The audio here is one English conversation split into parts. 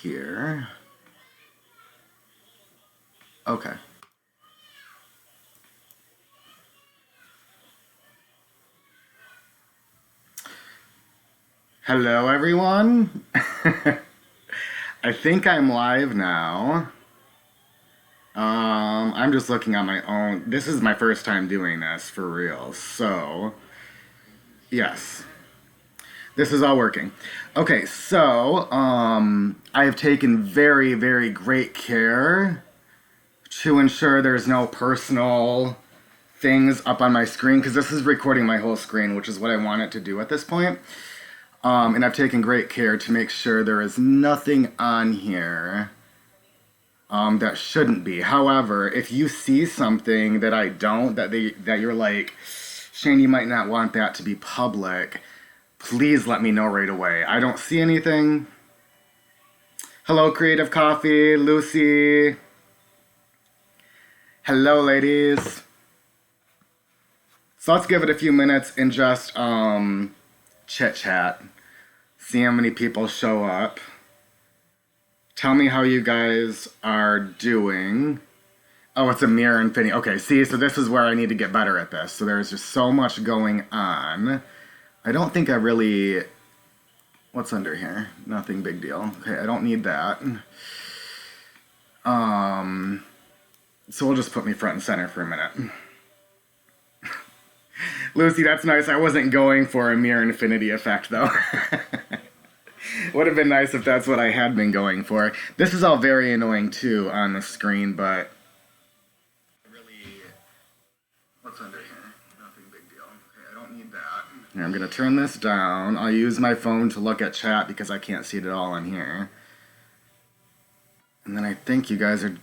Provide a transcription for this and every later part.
here. Okay. Hello, everyone. I think I'm live now. I'm just looking on my own. This is my first time doing this for real. So, yes. This is all working. Okay, so, I have taken very, very great care to ensure there's no personal things up on my screen, because this is recording my whole screen, which is what I want it to do at this point. And I've taken great care to make sure there is nothing on here that shouldn't be. However, if you see something that I don't, that you're like, Shane, you might not want that to be public, please let me know right away. I don't see anything. Hello, Creative Coffee, Lucy. Hello, ladies. So let's give it a few minutes and just chit chat. See how many people show up. Tell me how you guys are doing. Oh, it's a mirror infinity. Okay, see, so this is where I need to get better at this. So there's just so much going on. I don't think I really... What's under here? Nothing big deal. Okay, I don't need that. So we'll just put me front and center for a minute. Lucy, that's nice. I wasn't going for a mirror infinity effect, though. Would have been nice if that's what I had been going for. This is all very annoying, too, on the screen, but... Really... What's under here? Nothing big deal. Okay, I don't need that. Here, I'm going to turn this down. I'll use my phone to look at chat because I can't see it at all on here. And then I think you guys are...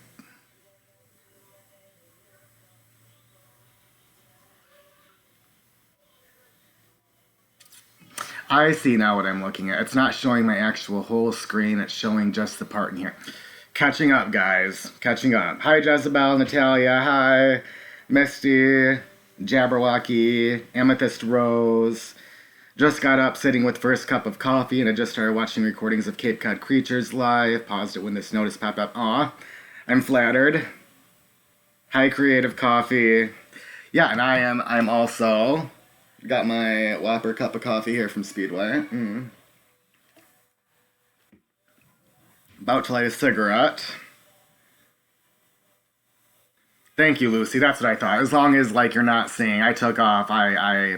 I see now what I'm looking at. It's not showing my actual whole screen. It's showing just the part in here. Catching up, guys. Catching up. Hi, Jezebel, Natalia. Hi, Misty, Jabberwocky, Amethyst Rose. Just got up sitting with first cup of coffee, and I just started watching recordings of Cape Cod Creatures live. Paused it when this notice popped up. Aw, I'm flattered. Hi, Creative Coffee. Yeah, and I'm also... Got my Whopper cup of coffee here from Speedway. About to light a cigarette. Thank you, Lucy. That's what I thought. As long as, like, you're not seeing, I took off. I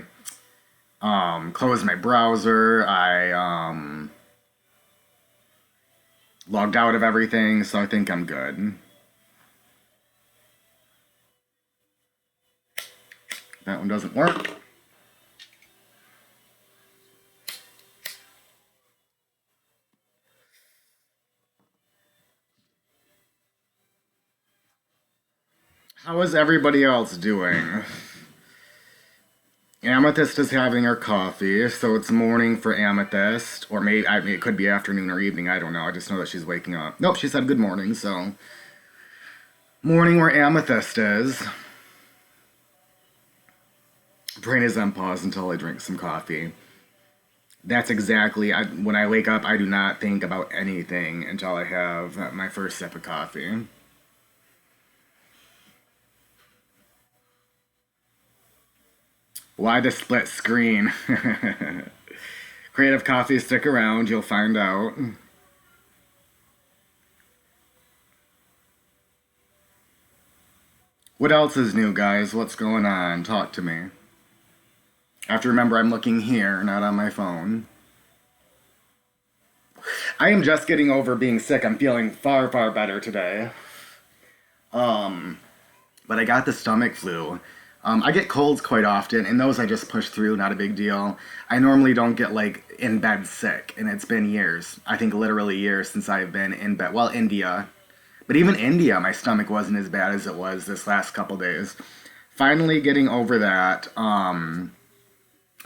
closed my browser. I logged out of everything, so I think I'm good. That one doesn't work. How is everybody else doing? Amethyst is having her coffee, so it's morning for Amethyst. Or maybe it could be afternoon or evening, I don't know. I just know that she's waking up. Nope, she said good morning, so... Morning where Amethyst is. Brain is on pause until I drink some coffee. That's exactly... when I wake up, I do not think about anything until I have my first sip of coffee. Why the split screen? Creative Coffee, stick around, you'll find out. What else is new, guys? What's going on? Talk to me. I have to remember I'm looking here, not on my phone. I am just getting over being sick. I'm feeling far, far better today. But I got the stomach flu. I get colds quite often, and those I just push through, not a big deal. I normally don't get, like, in bed sick, and it's been years. I think literally years since I've been in bed. Well, India. But even India, my stomach wasn't as bad as it was this last couple days. Finally getting over that. I'm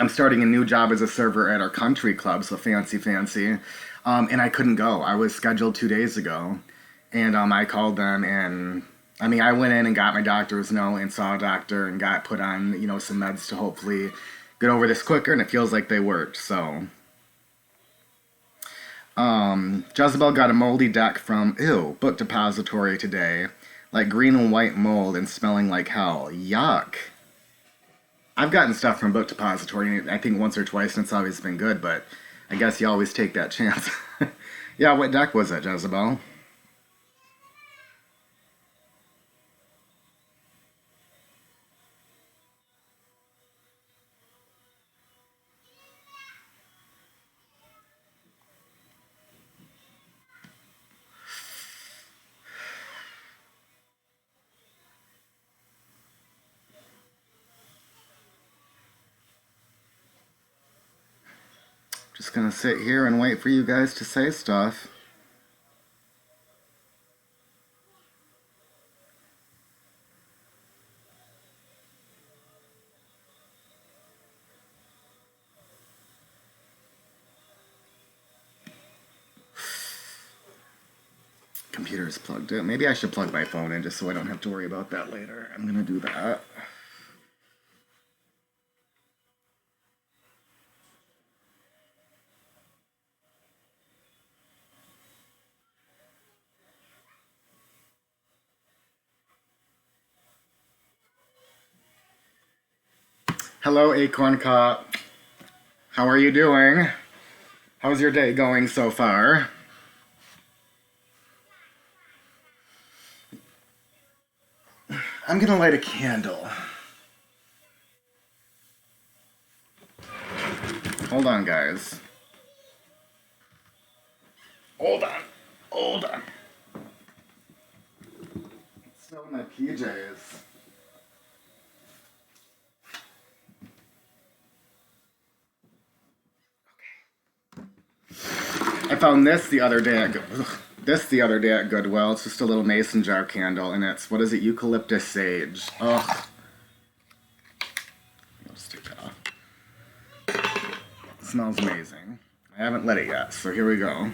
starting a new job as a server at our country club, so fancy. And I couldn't go. I was scheduled 2 days ago, and I called them, and... I mean, I went in and got my doctor's note and saw a doctor and got put on, some meds to hopefully get over this quicker, and it feels like they worked, so. Jezebel got a moldy deck from, ew, Book Depository today. Like green and white mold and smelling like hell. Yuck. I've gotten stuff from Book Depository, I think once or twice, and it's always been good, but I guess you always take that chance. Yeah, what deck was it, Jezebel? Just gonna sit here and wait for you guys to say stuff. Computer is plugged in. Maybe I should plug my phone in just so I don't have to worry about that later. I'm gonna do that. Hello, Acorn Cop. How are you doing? How's your day going so far? I'm gonna light a candle. Hold on, guys. Hold on. Hold on. Still in my PJs. I found this the other day at Goodwill. It's just a little mason jar candle, and it's, what is it, eucalyptus sage. Ugh. Let's take that off. It smells amazing. I haven't lit it yet, so here we go.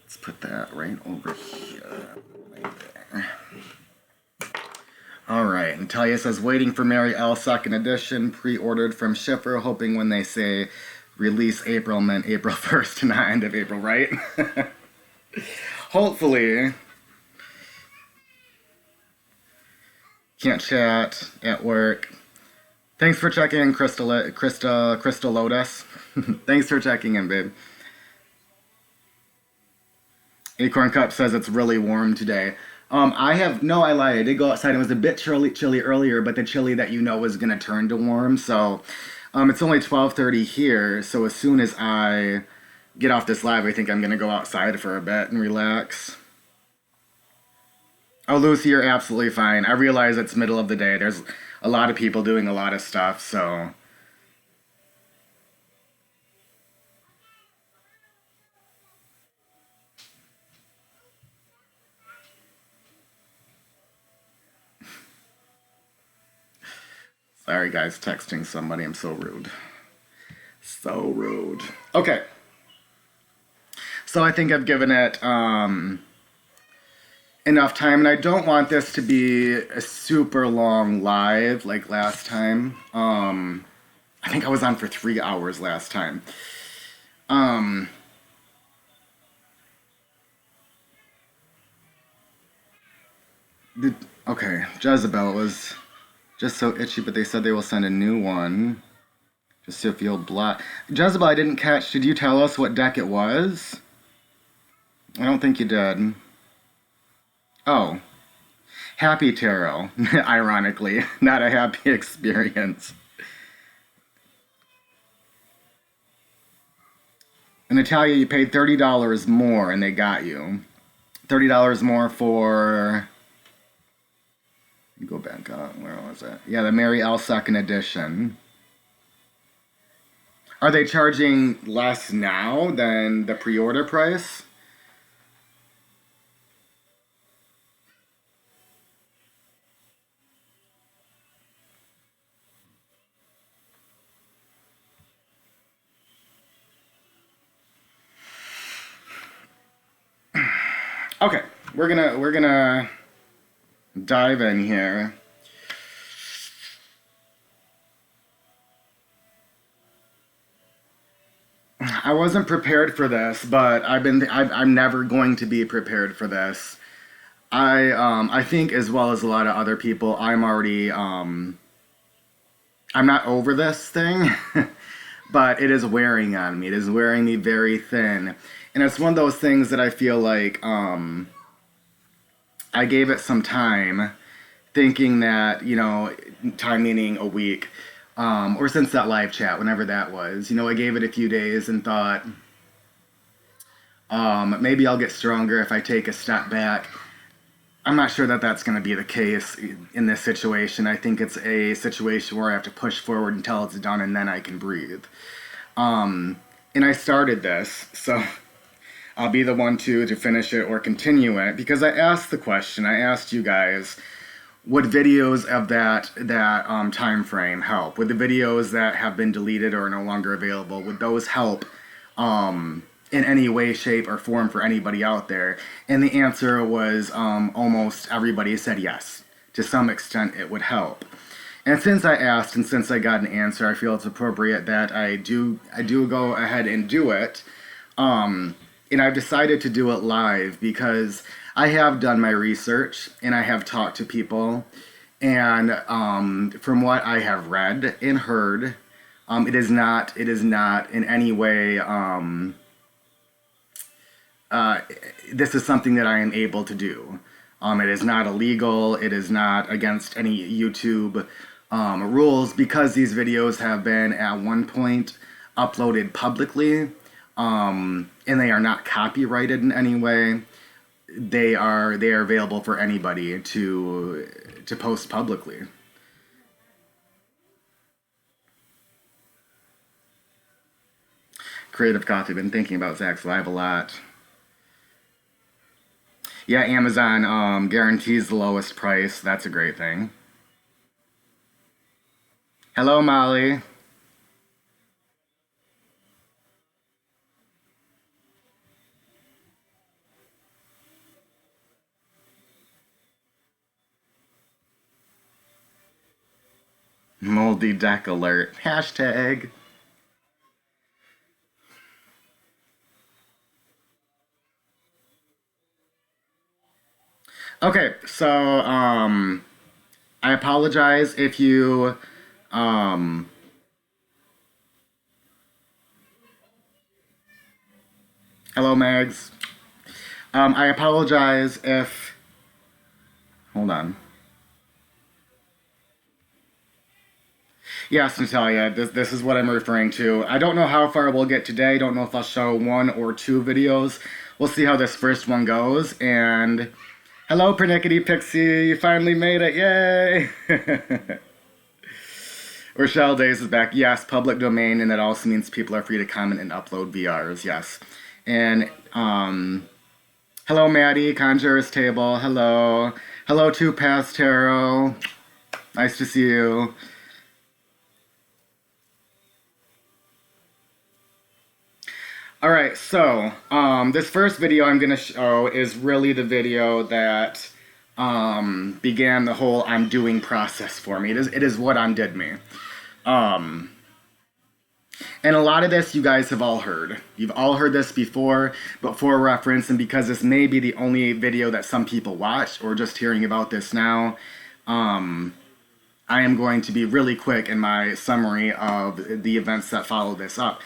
Let's put that right over here. Right there. Alright, Natalia says, waiting for Mary L. second edition, pre-ordered from Schiffer, hoping when they say release April meant April 1st and not end of April, right? Hopefully. Can't chat at work. Thanks for checking in, Crystal Lotus. Thanks for checking in, babe. Acorn Cup says it's really warm today. I lied. I did go outside. It was a bit chilly earlier, but the chilly that you know is gonna turn to warm. So, it's only 12:30 here. So as soon as I get off this live, I think I'm gonna go outside for a bit and relax. Oh, Lucy, you're absolutely fine. I realize it's middle of the day. There's a lot of people doing a lot of stuff, so. Sorry, guys, texting somebody. I'm so rude. So rude. Okay. So I think I've given it enough time, and I don't want this to be a super long live like last time. I think I was on for 3 hours last time. Okay, Jezebel was just so itchy, but they said they will send a new one. Just to feel black. Jezebel, I didn't catch. Did you tell us what deck it was? I don't think you did. Oh. Happy tarot. Ironically. Not a happy experience. In Italia, you paid $30 more and they got you. $30 more for... You go back up. Where was it? Yeah, the Mary L. second edition. Are they charging less now than the pre-order price? Okay, we're gonna dive in here. I wasn't prepared for this, but I'm never going to be prepared for this. I think as well as a lot of other people, I'm not over this thing, but it is wearing on me. It is wearing me very thin. And it's one of those things that I feel like I gave it some time, thinking that, time meaning a week, or since that live chat, whenever that was, I gave it a few days and thought, maybe I'll get stronger if I take a step back. I'm not sure that that's going to be the case in this situation. I think it's a situation where I have to push forward until it's done and then I can breathe. And I started this, so I'll be the one to finish it or continue it, because I asked the question. I asked you guys, would videos of that time frame help? Would the videos that have been deleted or are no longer available, would those help in any way, shape, or form for anybody out there? And the answer was almost everybody said yes. To some extent, it would help. And since I asked and since I got an answer, I feel it's appropriate that I do go ahead and do it. And I've decided to do it live because I have done my research and I have talked to people. And from what I have read and heard, it is not in any way... this is something that I am able to do. It is not illegal. It is not against any YouTube rules, because these videos have been at one point uploaded publicly, and they are not copyrighted in any way. They are available for anybody to post publicly. Creative Coffee, been thinking about Zach's live a lot. Yeah, Amazon guarantees the lowest price. That's a great thing. Hello, Molly. Moldy deck alert. Hashtag. Okay, so I apologize if you hello, Mags. I apologize if, hold on. Yes, Natalia, this is what I'm referring to. I don't know how far we'll get today. Don't know if I'll show 1 or 2 videos. We'll see how this first one goes. And hello, Pernickety Pixie. You finally made it. Yay! Rochelle Days is back. Yes, public domain, and that also means people are free to comment and upload VRs. Yes. And, hello, Maddie. Conjurer's Table. Hello. Hello, Two Paths Tarot. Nice to see you. Alright, so, this first video I'm going to show is really the video that began the whole I'm doing process for me. It is what undid me. And a lot of this you guys have all heard. You've all heard this before, but for reference, and because this may be the only video that some people watch, or just hearing about this now, I am going to be really quick in my summary of the events that follow this up.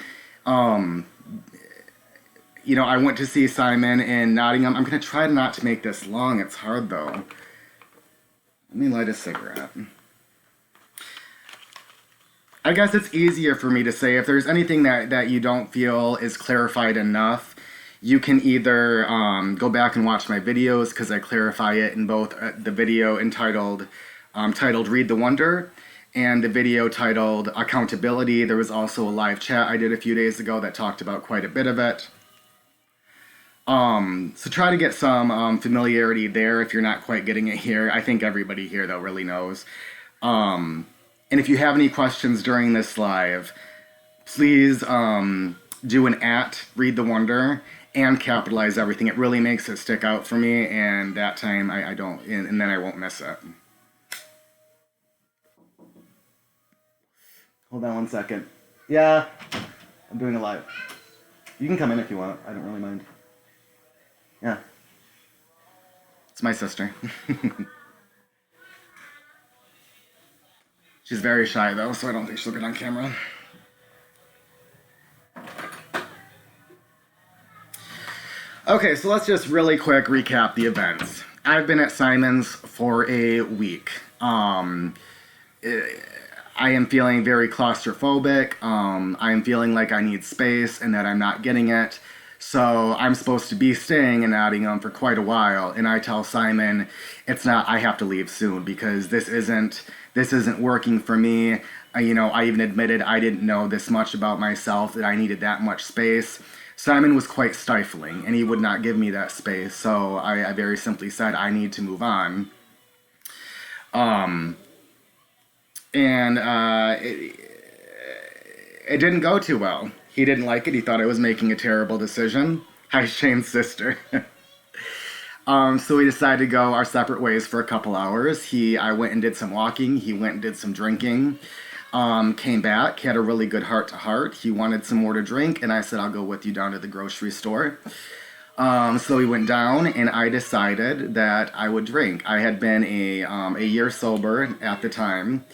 I went to see Simon in Nottingham. I'm going to try not to make this long. It's hard, though. Let me light a cigarette. I guess it's easier for me to say, if there's anything that you don't feel is clarified enough, you can either go back and watch my videos, because I clarify it in both the video titled Read the Wonder and the video titled Accountability. There was also a live chat I did a few days ago that talked about quite a bit of it. So try to get some familiarity there if you're not quite getting it here. I think everybody here, though, really knows. And if you have any questions during this live, please do an @Read the Wonder and capitalize everything. It really makes it stick out for me, and that time I don't, and then I won't miss it. Hold on one second. Yeah, I'm doing a live. You can come in if you want. I don't really mind. Yeah. It's my sister. She's very shy, though, so I don't think she'll get on camera. Okay, so let's just really quick recap the events. I've been at Simon's for a week. I am feeling very claustrophobic. I am feeling like I need space and that I'm not getting it. So I'm supposed to be staying in Nottingham for quite a while, and I tell Simon, it's not. I have to leave soon because this isn't working for me. I even admitted I didn't know this much about myself, that I needed that much space. Simon was quite stifling, and he would not give me that space. So I very simply said, I need to move on. It didn't go too well. He didn't like it. He thought I was making a terrible decision. Hi, Shane's sister. So we decided to go our separate ways for a couple hours. I went and did some walking. He went and did some drinking. Came back, had a really good heart-to-heart. He wanted some more to drink, and I said, I'll go with you down to the grocery store. So we went down, and I decided that I would drink. I had been a year sober at the time.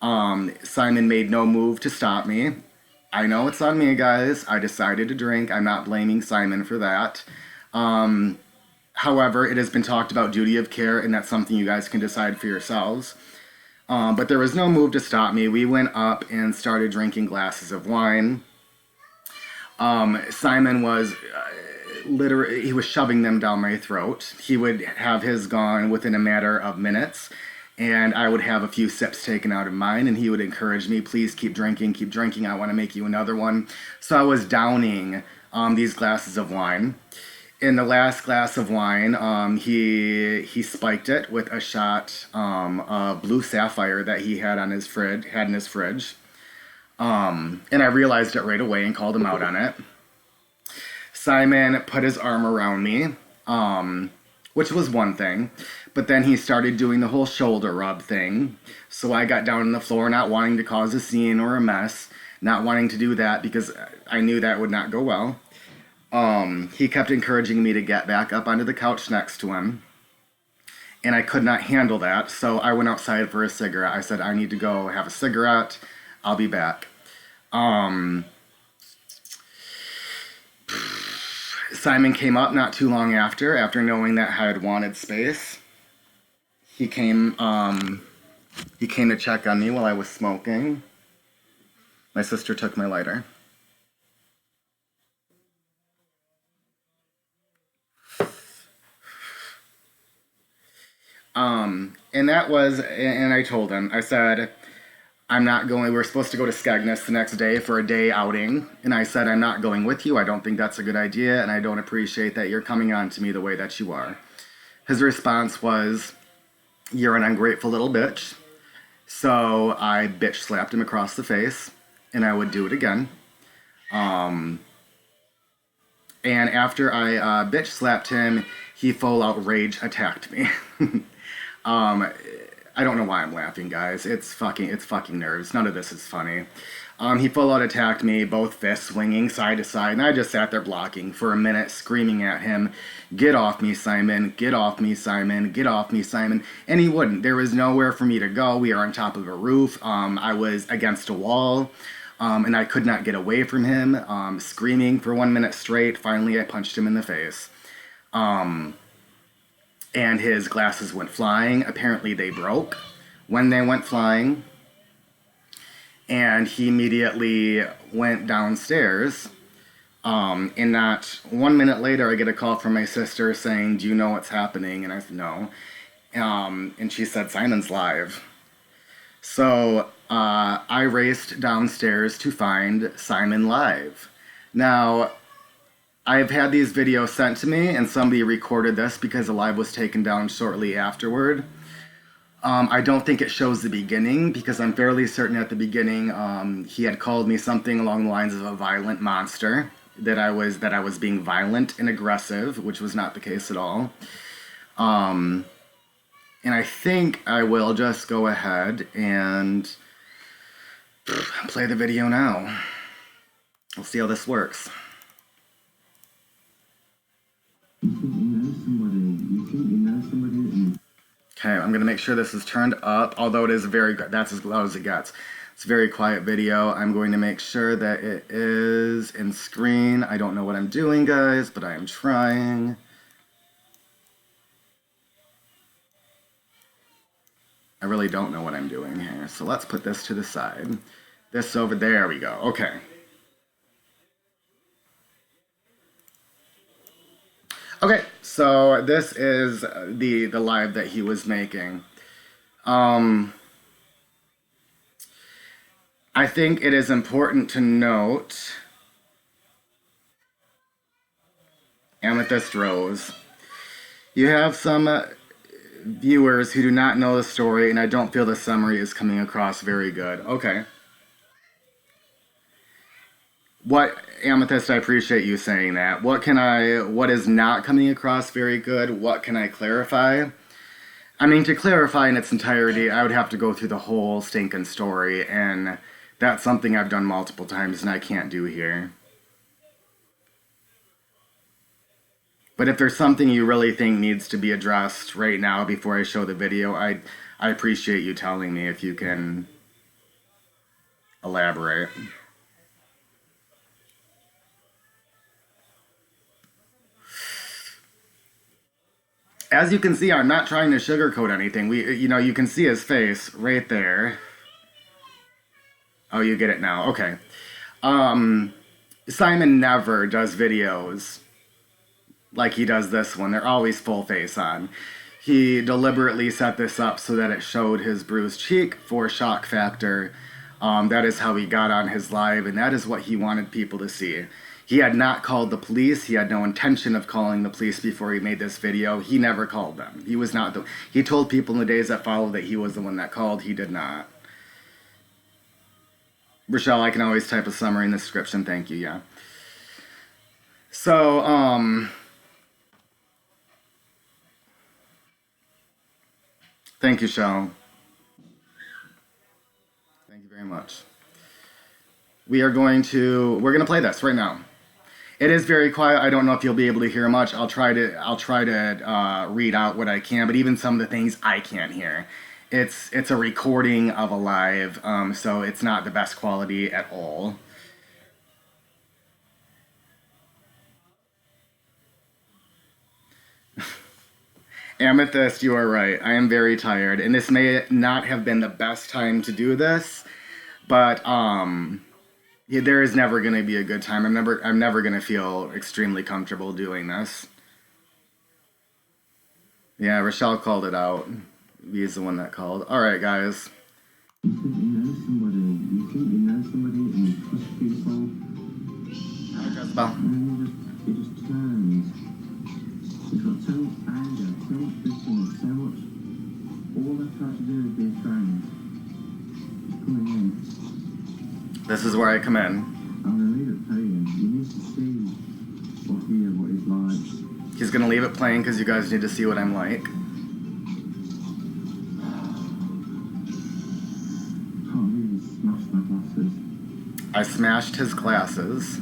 Simon made no move to stop me. I know it's on me, guys. I decided to drink. I'm not blaming Simon for that. However, it has been talked about duty of care, and that's something you guys can decide for yourselves. But there was no move to stop me. We went up and started drinking glasses of wine. Simon was literally, he was shoving them down my throat. He would have his gone within a matter of minutes, and I would have a few sips taken out of mine, and he would encourage me, please keep drinking, I want to make you another one. So I was downing these glasses of wine. In the last glass of wine, he spiked it with a shot of blue sapphire that he had in his fridge. And I realized it right away and called him out on it. Simon put his arm around me, which was one thing. But then he started doing the whole shoulder rub thing. So I got down on the floor, not wanting to cause a scene or a mess, not wanting to do that because I knew that would not go well. He kept encouraging me to get back up onto the couch next to him, and I could not handle that, so I went outside for a cigarette. I said, I need to go have a cigarette. I'll be back. Simon came up not too long after knowing that I had wanted space. He came to check on me while I was smoking. My sister took my lighter. And I told him, I said, I'm not going, we were supposed to go to Skegness the next day for a day outing, and I said, I'm not going with you, I don't think that's a good idea, and I don't appreciate that you're coming on to me the way that you are. His response was, you're an ungrateful little bitch. So I bitch slapped him across the face, and I would do it again. And after I bitch slapped him, he full out rage attacked me. I don't know why I'm laughing, guys. It's fucking nerves. None of this is funny. He full out attacked me, both fists swinging side to side, and I just sat there blocking for a minute, screaming at him, get off me, Simon, get off me, Simon, get off me, Simon. And he wouldn't. There was nowhere for me to go. We are on top of a roof. I was against a wall, and I could not get away from him, screaming for 1 minute straight. Finally, I punched him in the face. And his glasses went flying. Apparently they broke when they went flying. And he immediately went downstairs. And not 1 minute later, I get a call from my sister saying, do you know what's happening? And I said, no. And she said, Simon's live. So I raced downstairs to find Simon live. Now, I've had these videos sent to me, and somebody recorded this because the live was taken down shortly afterward. I don't think it shows the beginning, because I'm fairly certain at the beginning he had called me something along the lines of a violent monster, that I was being violent and aggressive, which was not the case at all. And I think I will just go ahead and play the video now. We'll see how this works. Okay, I'm going to make sure this is turned up, although it is very good. That's as loud as it gets. It's a very quiet video. I'm going to make sure that it is in screen. I don't know what I'm doing, guys, but I am trying. I really don't know what I'm doing here. So let's put this to the side. This over there we go. Okay. Okay, so this is the live that he was making. I think it is important to note Amethyst Rose. You have some viewers who do not know the story, and I don't feel the summary is coming across very good. Okay. What, Amethyst, I appreciate you saying that. What is not coming across very good? What can I clarify? I mean, to clarify in its entirety, I would have to go through the whole stinking story, and that's something I've done multiple times and I can't do here. But if there's something you really think needs to be addressed right now before I show the video, I appreciate you telling me if you can elaborate. As you can see, I'm not trying to sugarcoat anything. You can see his face right there. Oh, you get it now. Okay. Simon never does videos like he does this one. They're always full face on. He deliberately set this up so that it showed his bruised cheek for shock factor. That is how he got on his live, and that is what he wanted people to see. He had not called the police. He had no intention of calling the police before he made this video. He never called them. He was not he told people in the days that followed that he was the one that called. He did not. Rochelle, I can always type a summary in the description. Thank you, yeah. So, thank you, Shell. Thank you very much. We're going to play this right now. It is very quiet. I don't know if you'll be able to hear much. I'll try to read out what I can, but even some of the things I can't hear. It's a recording of a live, so it's not the best quality at all. Amethyst, you are right. I am very tired, and this may not have been the best time to do this, but yeah, there is never going to be a good time. I'm never going to feel extremely comfortable doing this. Yeah, Rochelle called it out. He's the one that called. All right, guys. You think you know somebody, and you trust people. Hi, Jezebel. And it just turns. You've got so much anger, so much bitterness, so much. All they're trying to do is be a friend. Coming in. This is where I come in. I'm going to leave it playing. You need to see or hear what it's like. He's going to leave it playing because you guys need to see what I'm like. Can't really smash my glasses. I smashed his glasses.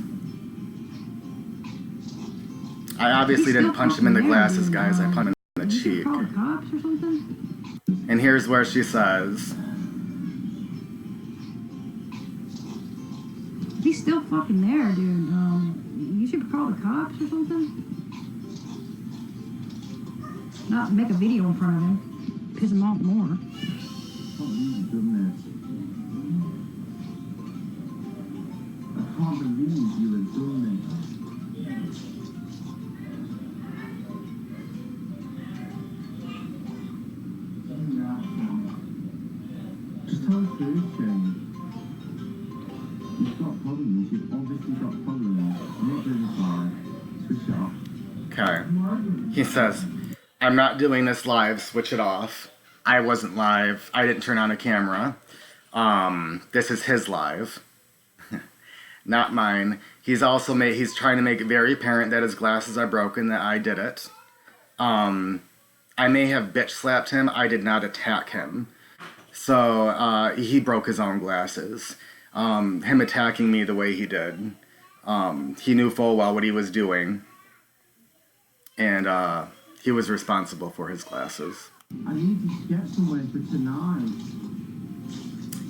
I obviously didn't punch him in the glasses, guys. I punched him in the cheek. Call the cops or something? And here's where she says, He's still fucking there, dude. You should call the cops or something. Not make a video in front of him. Piss him off more. I can't believe you've done this. I can't believe you have done this. Just tell the truth, Shane. You've got problems. You've obviously got problems. I'm not doing this live. Switch it off. okay. He says, I'm not doing this live, switch it off. I wasn't live. I didn't turn on a camera. This is his live. Not mine. He's trying to make it very apparent that his glasses are broken, that I did it. I may have bitch slapped him. I did not attack him. So, he broke his own glasses. Him attacking me the way he did. He knew full well what he was doing. And, he was responsible for his glasses. I need to get somewhere for tonight.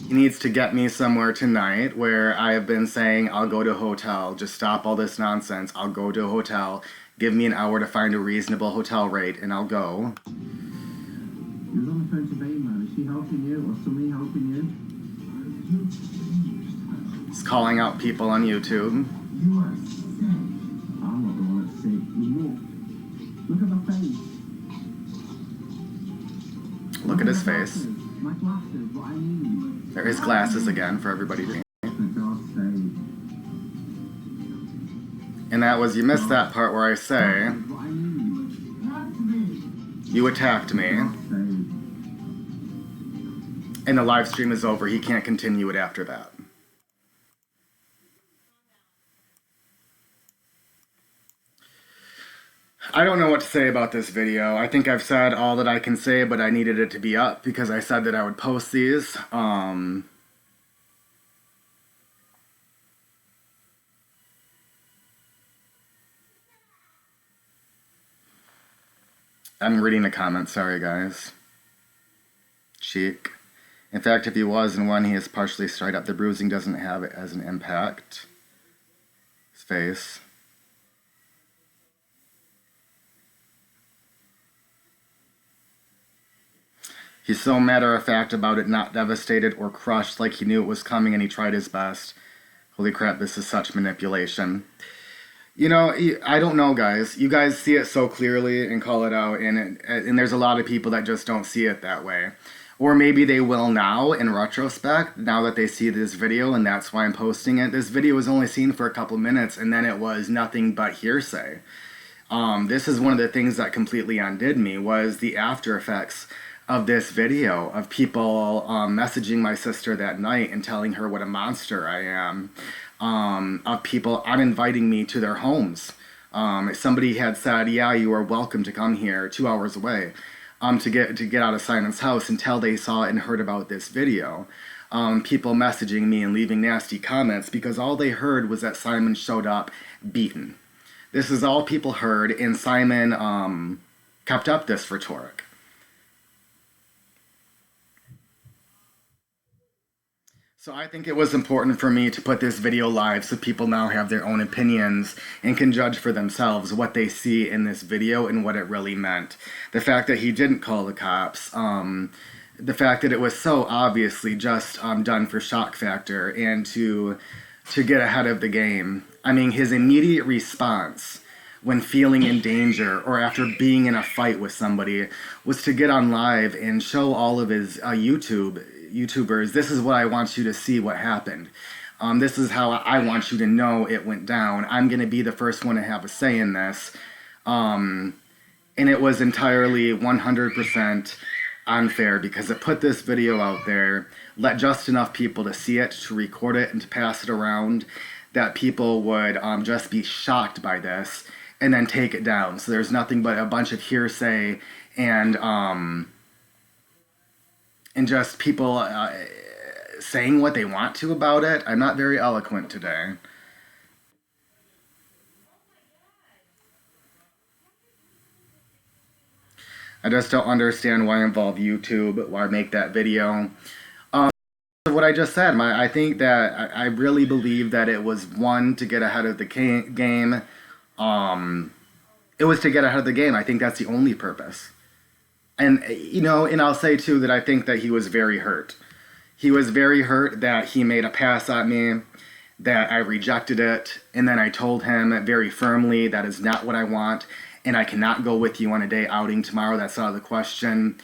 He needs to get me somewhere tonight where I have been saying I'll go to a hotel. Just stop all this nonsense. I'll go to a hotel. Give me an hour to find a reasonable hotel rate and I'll go. You was on the phone to Babe, man. Is she helping you or somebody helping you? He's calling out people on YouTube. You are sick. I'm not the one that's sick. Look at my face. Look at his face. My glasses, what I need. There are his glasses again for everybody to see. For God's sake. And that was, you missed that part where I say, What I need. you attacked me. God's sake. And the live stream is over. He can't continue it after that. I don't know what to say about this video. I think I've said all that I can say, but I needed it to be up because I said that I would post these. I'm reading the comments. Sorry, guys. Cheek. In fact, if he was and when he is partially straight up, the bruising doesn't have it as an impact. His face. He's so matter-of-fact about it, not devastated or crushed, like he knew it was coming and he tried his best. Holy crap, this is such manipulation. You know, I don't know, guys. You guys see it so clearly and call it out, and there's a lot of people that just don't see it that way. Or maybe they will now, in retrospect, now that they see this video, and that's why I'm posting it. This video was only seen for a couple minutes, and then it was nothing but hearsay. This is one of the things that completely undid me, was the after effects of this video, of people messaging my sister that night and telling her what a monster I am, of people uninviting me to their homes. Somebody had said, yeah, you are welcome to come here 2 hours away to get out of Simon's house until they saw and heard about this video. People messaging me and leaving nasty comments because all they heard was that Simon showed up beaten. This is all people heard, and Simon kept up this rhetoric. So I think it was important for me to put this video live so people now have their own opinions and can judge for themselves what they see in this video and what it really meant. The fact that he didn't call the cops, the fact that it was so obviously just done for shock factor and to get ahead of the game. I mean, his immediate response when feeling in danger or after being in a fight with somebody was to get on live and show all of his YouTubers, this is what I want you to see what happened. This is how I want you to know it went down. I'm going to be the first one to have a say in this. And it was entirely 100% unfair because it put this video out there, let just enough people to see it, to record it, and to pass it around, that people would just be shocked by this and then take it down. So there's nothing but a bunch of hearsay and just people saying what they want to about it. I'm not very eloquent today. I just don't understand why involve YouTube, why make that video. What I just said, I think that I really believe that it was one, to get ahead of the game. It was to get ahead of the game. I think that's the only purpose. And, you know, and I'll say, too, that I think that he was very hurt. He was very hurt that he made a pass at me, that I rejected it, and then I told him very firmly that is not what I want, and I cannot go with you on a day outing tomorrow. That's out of the question.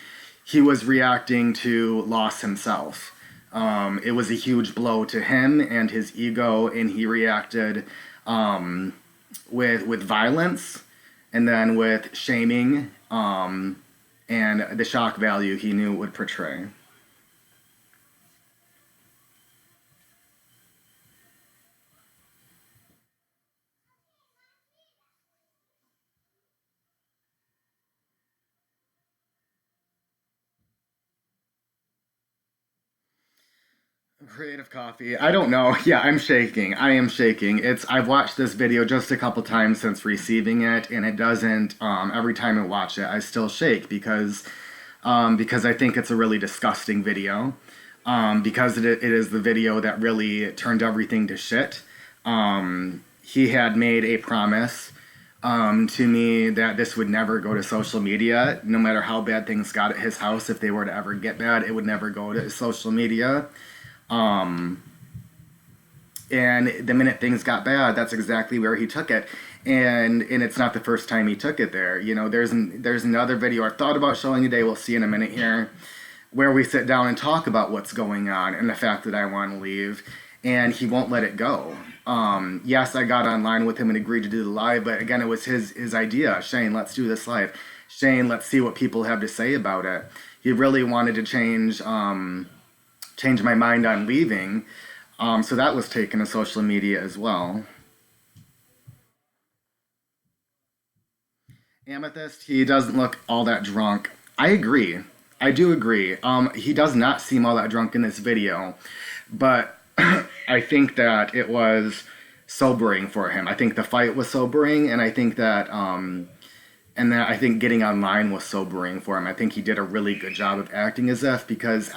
He was reacting to loss himself. It was a huge blow to him and his ego, and he reacted with violence and then with shaming and the shock value he knew it would portray. Creative coffee. I don't know. Yeah, I'm shaking. I am shaking. I've watched this video just a couple times since receiving it, and it doesn't, every time I watch it, I still shake because because I think it's a really disgusting video. Because it is the video that really turned everything to shit. He had made a promise to me that this would never go to social media, no matter how bad things got at his house. If they were to ever get bad, it would never go to social media. And the minute things got bad, that's exactly where he took it. And it's not the first time he took it there. You know, there's another video I thought about showing today. We'll see in a minute here, where we sit down and talk about what's going on and the fact that I want to leave, and he won't let it go. Yes, I got online with him and agreed to do the live, but again, it was his idea. Shane, let's do this live. Shane, let's see what people have to say about it. He really wanted to change my mind on leaving, so that was taken to social media as well. Amethyst, he doesn't look all that drunk. I agree. I do agree. He does not seem all that drunk in this video, but I think that it was sobering for him. I think the fight was sobering, and I think that I think getting online was sobering for him. I think he did a really good job of acting as if, because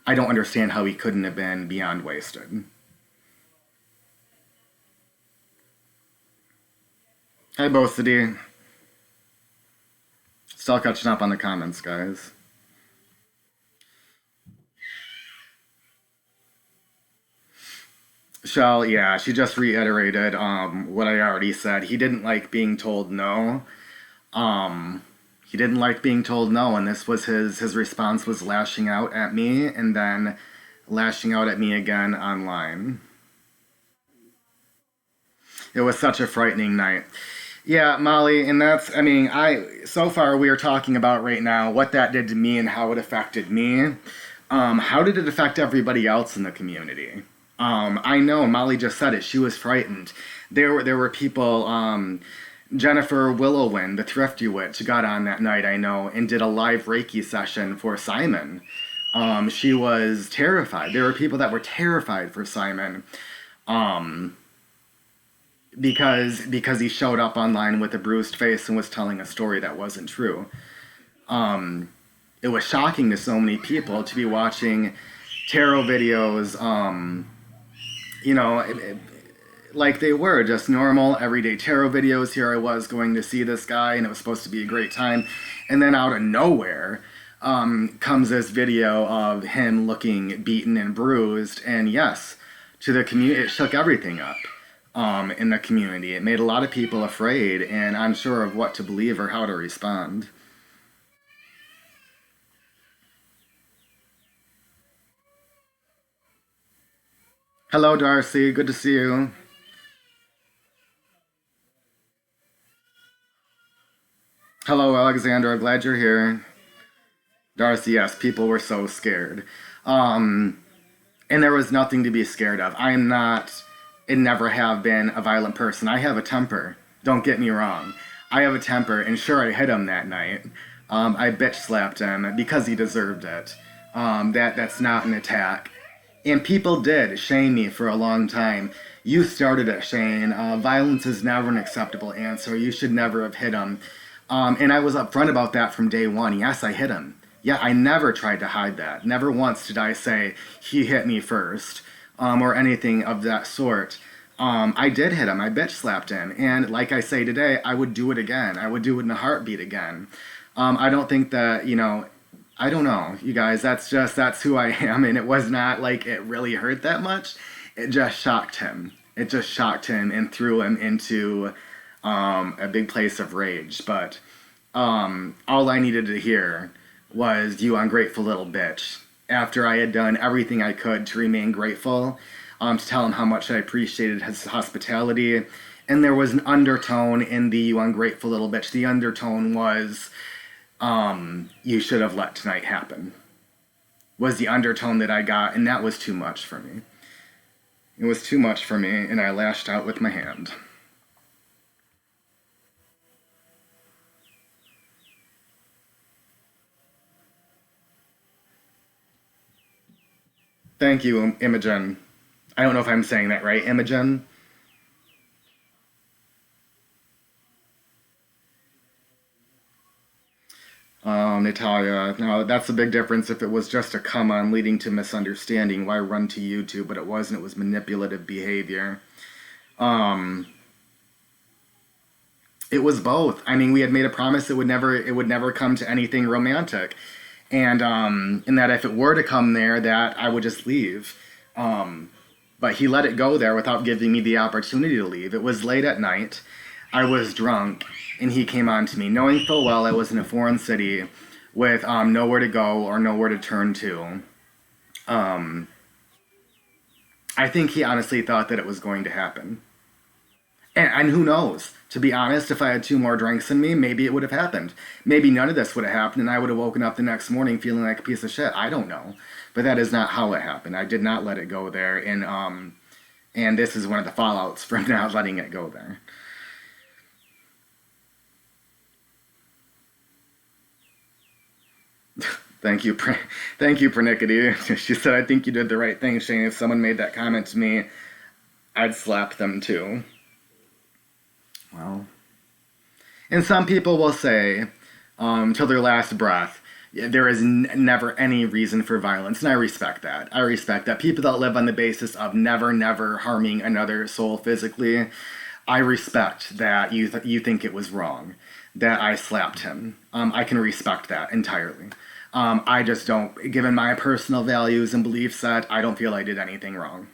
I don't understand how he couldn't have been beyond wasted. Hi, Bosity. Still catching up on the comments, guys. Shell, yeah, she just reiterated what I already said. He didn't like being told no. He didn't like being told no, and this was his response, was lashing out at me and then lashing out at me again online. It was such a frightening night. Yeah, Molly, and that's, I mean, so far we are talking about right now what that did to me and how it affected me. How did it affect everybody else in the community? I know Molly just said it. She was frightened. There were people. Jennifer Willowin, the Thrifty Witch, got on that night, I know, and did a live Reiki session for Simon. She was terrified. There were people that were terrified for Simon, because he showed up online with a bruised face and was telling a story that wasn't true. It was shocking to so many people to be watching tarot videos. Like they were just normal, everyday tarot videos. Here I was going to see this guy, and it was supposed to be a great time. And then out of nowhere comes this video of him looking beaten and bruised. And yes, to the community, it shook everything up in the community. It made a lot of people afraid and unsure of what to believe or how to respond. Hello, Darcy. Good to see you. Hello, Alexandra. Glad you're here. Darcy, yes, people were so scared. And there was nothing to be scared of. I am not, and never have been, a violent person. I have a temper. Don't get me wrong. I have a temper, and sure, I hit him that night. I bitch slapped him because he deserved it. That's not an attack. And people did shame me for a long time. You started it, Shane. Violence is never an acceptable answer. You should never have hit him. And I was upfront about that from day one. Yes, I hit him. Yeah, I never tried to hide that. Never once did I say, he hit me first, or anything of that sort. I did hit him. I bitch slapped him. And like I say today, I would do it again. I would do it in a heartbeat again. I don't think that, I don't know, you guys, that's who I am. And it was not like it really hurt that much. It just shocked him. It just shocked him and threw him into a big place of rage. But all I needed to hear was, you ungrateful little bitch. After I had done everything I could to remain grateful, to tell him how much I appreciated his hospitality. And there was an undertone in the "you ungrateful little bitch." The undertone was, you should have let tonight happen. Was the undertone that I got, and that was too much for me. It was too much for me, and I lashed out with my hand. Thank you, Imogen. I don't know if I'm saying that right. Imogen? Natalia, now that's a big difference. If it was just a come on leading to misunderstanding, why run to YouTube? But it wasn't. It was manipulative behavior. It was both. I mean, we had made a promise it would never come to anything romantic, and that if it were to come there, that I would just leave. But he let it go there without giving me the opportunity to leave. It was late at night. I was drunk, and he came on to me, knowing full well I was in a foreign city with nowhere to go or nowhere to turn to. I think he honestly thought that it was going to happen. And who knows? To be honest, if I had 2 more drinks in me, maybe it would have happened. Maybe none of this would have happened, and I would have woken up the next morning feeling like a piece of shit. I don't know. But that is not how it happened. I did not let it go there, and this is one of the fallouts from not letting it go there. Thank you, Pernickety. She said, I think you did the right thing, Shane. If someone made that comment to me, I'd slap them too. Well, and some people will say, till their last breath, there is never any reason for violence, and I respect that. I respect that. People that live on the basis of never harming another soul physically, I respect that you think it was wrong, that I slapped him. I can respect that entirely. I just don't, given my personal values and belief set, I don't feel I did anything wrong.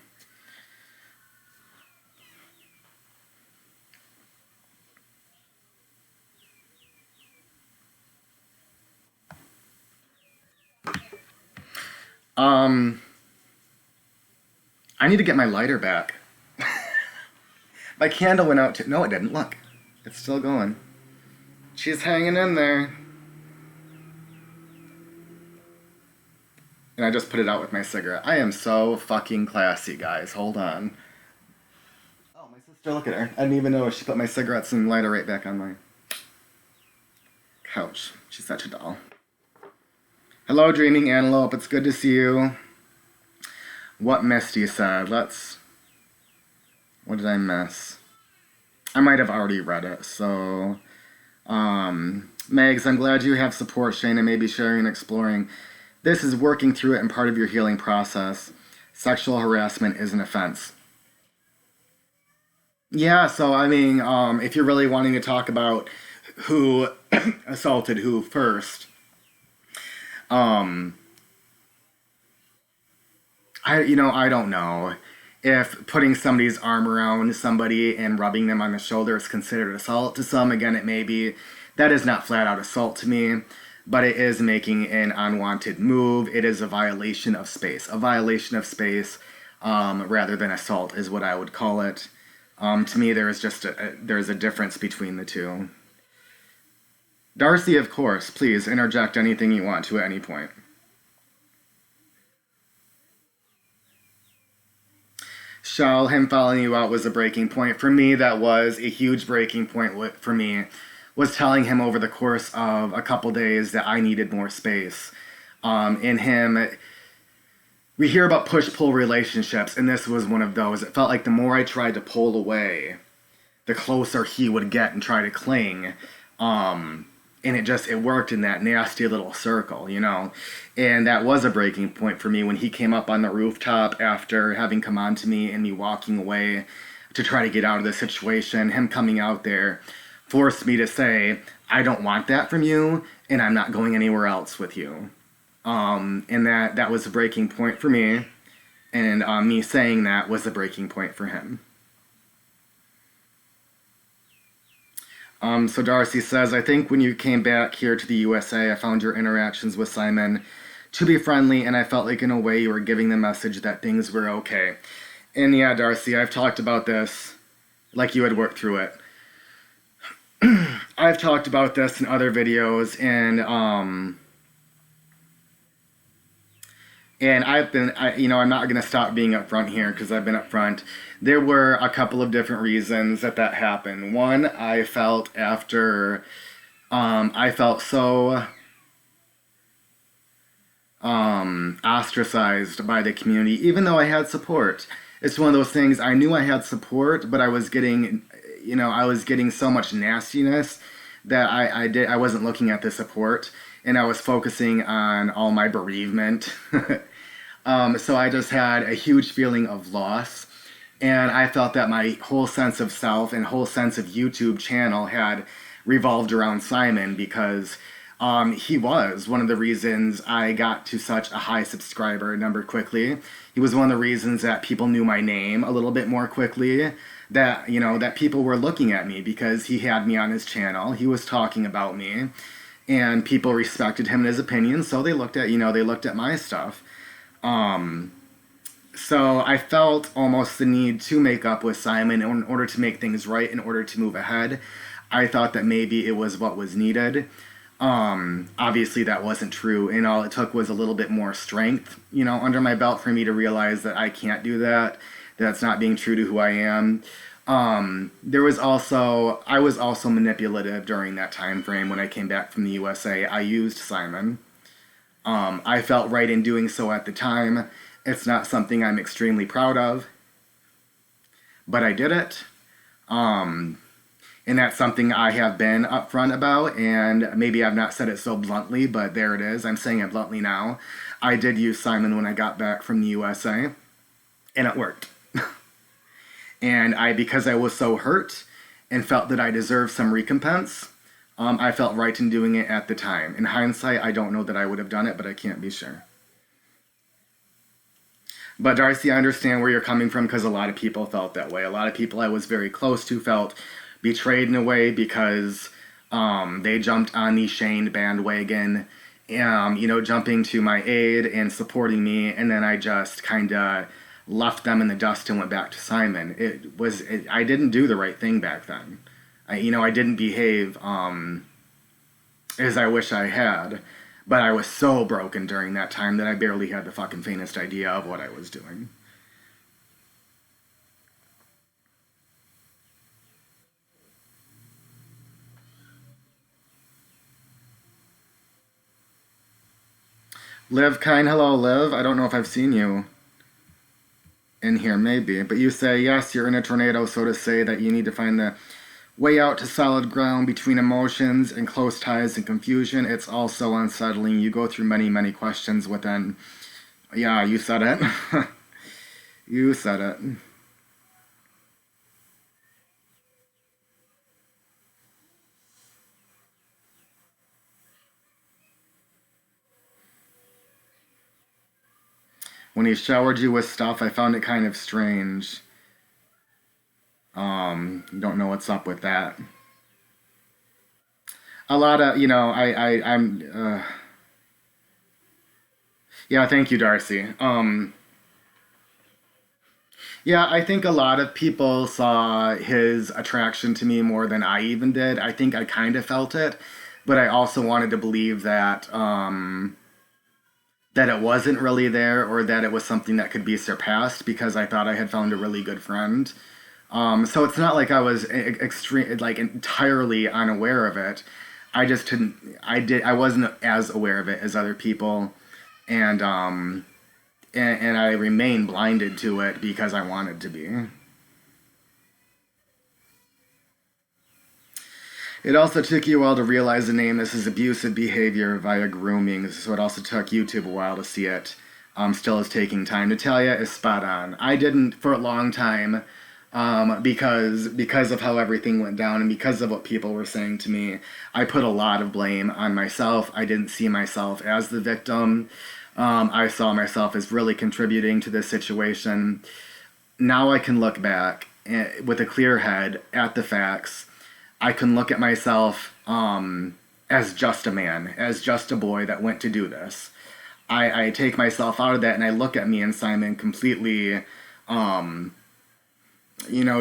I need to get my lighter back. My candle went out too. No, it didn't. Look. It's still going. She's hanging in there. And I just put it out with my cigarette. I am so fucking classy, guys. Hold on. Oh, my sister, look at her. I didn't even know she put my cigarettes and lighter right back on my couch. She's such a doll. Hello, Dreaming Antelope. It's good to see you. What Misty said. What did I miss? I might have already read it, so... Megs, I'm glad you have support, Shane, and maybe sharing and exploring. This is working through it and part of your healing process. Sexual harassment is an offense. Yeah, so, I mean, if you're really wanting to talk about who assaulted who first... I don't know if putting somebody's arm around somebody and rubbing them on the shoulder is considered assault. To some, again, it may be. That is not flat out assault to me, but it is making an unwanted move. It is a violation of space. A violation of space, rather than assault, is what I would call it. To me, there is just there's a difference between the two. Darcy, of course, please interject anything you want to at any point. Shall, him following you out was a breaking point. For me, that was a huge breaking point for me, was telling him over the course of a couple days that I needed more space. In him, we hear about push-pull relationships, and this was one of those. It felt like the more I tried to pull away, the closer he would get and try to cling. And it worked in that nasty little circle, And that was a breaking point for me when he came up on the rooftop after having come on to me and me walking away to try to get out of the situation. Him coming out there forced me to say, I don't want that from you, and I'm not going anywhere else with you. And that was a breaking point for me, and me saying that was a breaking point for him. So Darcy says, I think when you came back here to the USA, I found your interactions with Simon to be friendly, and I felt like in a way you were giving the message that things were okay. And yeah, Darcy, I've talked about this like you had worked through it. I've talked about this in other videos, and I'm not going to stop being upfront here because I've been upfront. There were a couple of different reasons that happened. One, I felt so ostracized by the community, even though I had support. It's one of those things, I knew I had support, but I was getting so much nastiness that I wasn't looking at the support, and I was focusing on all my bereavement. So I just had a huge feeling of loss. And I felt that my whole sense of self and whole sense of YouTube channel had revolved around Simon because he was one of the reasons I got to such a high subscriber number quickly. He was one of the reasons that people knew my name a little bit more quickly. That, you know, that people were looking at me because he had me on his channel. He was talking about me, and people respected him and his opinion. So they looked at my stuff. So I felt almost the need to make up with Simon in order to make things right, in order to move ahead. I thought that maybe it was what was needed. Obviously that wasn't true, and all it took was a little bit more strength, you know, under my belt for me to realize that I can't do that. That's not being true to who I am. I was also manipulative during that time frame when I came back from the USA. I used Simon. I felt right in doing so at the time. It's not something I'm extremely proud of, but I did it. And that's something I have been upfront about, and maybe I've not said it so bluntly, but there it is. I'm saying it bluntly now. I did use Simon when I got back from the USA, and it worked. And because I was so hurt and felt that I deserved some recompense, I felt right in doing it at the time. In hindsight, I don't know that I would have done it, but I can't be sure. But Darcy, I understand where you're coming from because a lot of people felt that way. A lot of people I was very close to felt betrayed in a way because they jumped on the Shane bandwagon, jumping to my aid and supporting me, and then I just kind of left them in the dust and went back to Simon. I didn't do the right thing back then. I didn't behave as I wish I had. But I was so broken during that time that I barely had the fucking faintest idea of what I was doing. Liv, hello, Liv. I don't know if I've seen you in here, maybe. But you say, yes, you're in a tornado, so to say that you need to find the way out to solid ground between emotions and close ties and confusion. It's also unsettling. You go through many, many questions within. Yeah, you said it. You said it. When he showered you with stuff, I found it kind of strange. Don't know what's up with that. A lot of, yeah, thank you, Darcy. Yeah, I think a lot of people saw his attraction to me more than I even did. I think I kind of felt it, but I also wanted to believe that, that it wasn't really there or that it was something that could be surpassed because I thought I had found a really good friend. So it's not like I was entirely unaware of it. I wasn't as aware of it as other people, and I remain blinded to it because I wanted to be. It also took you a while to realize the name. This is abusive behavior via grooming, so it also took YouTube a while to see it. Still is taking time. Natalia is spot on. I didn't for a long time. Because of how everything went down and because of what people were saying to me, I put a lot of blame on myself. I didn't see myself as the victim. I saw myself as really contributing to this situation. Now I can look back with a clear head at the facts. I can look at myself as just a man, as just a boy that went to do this. I take myself out of that and I look at me and Simon completely...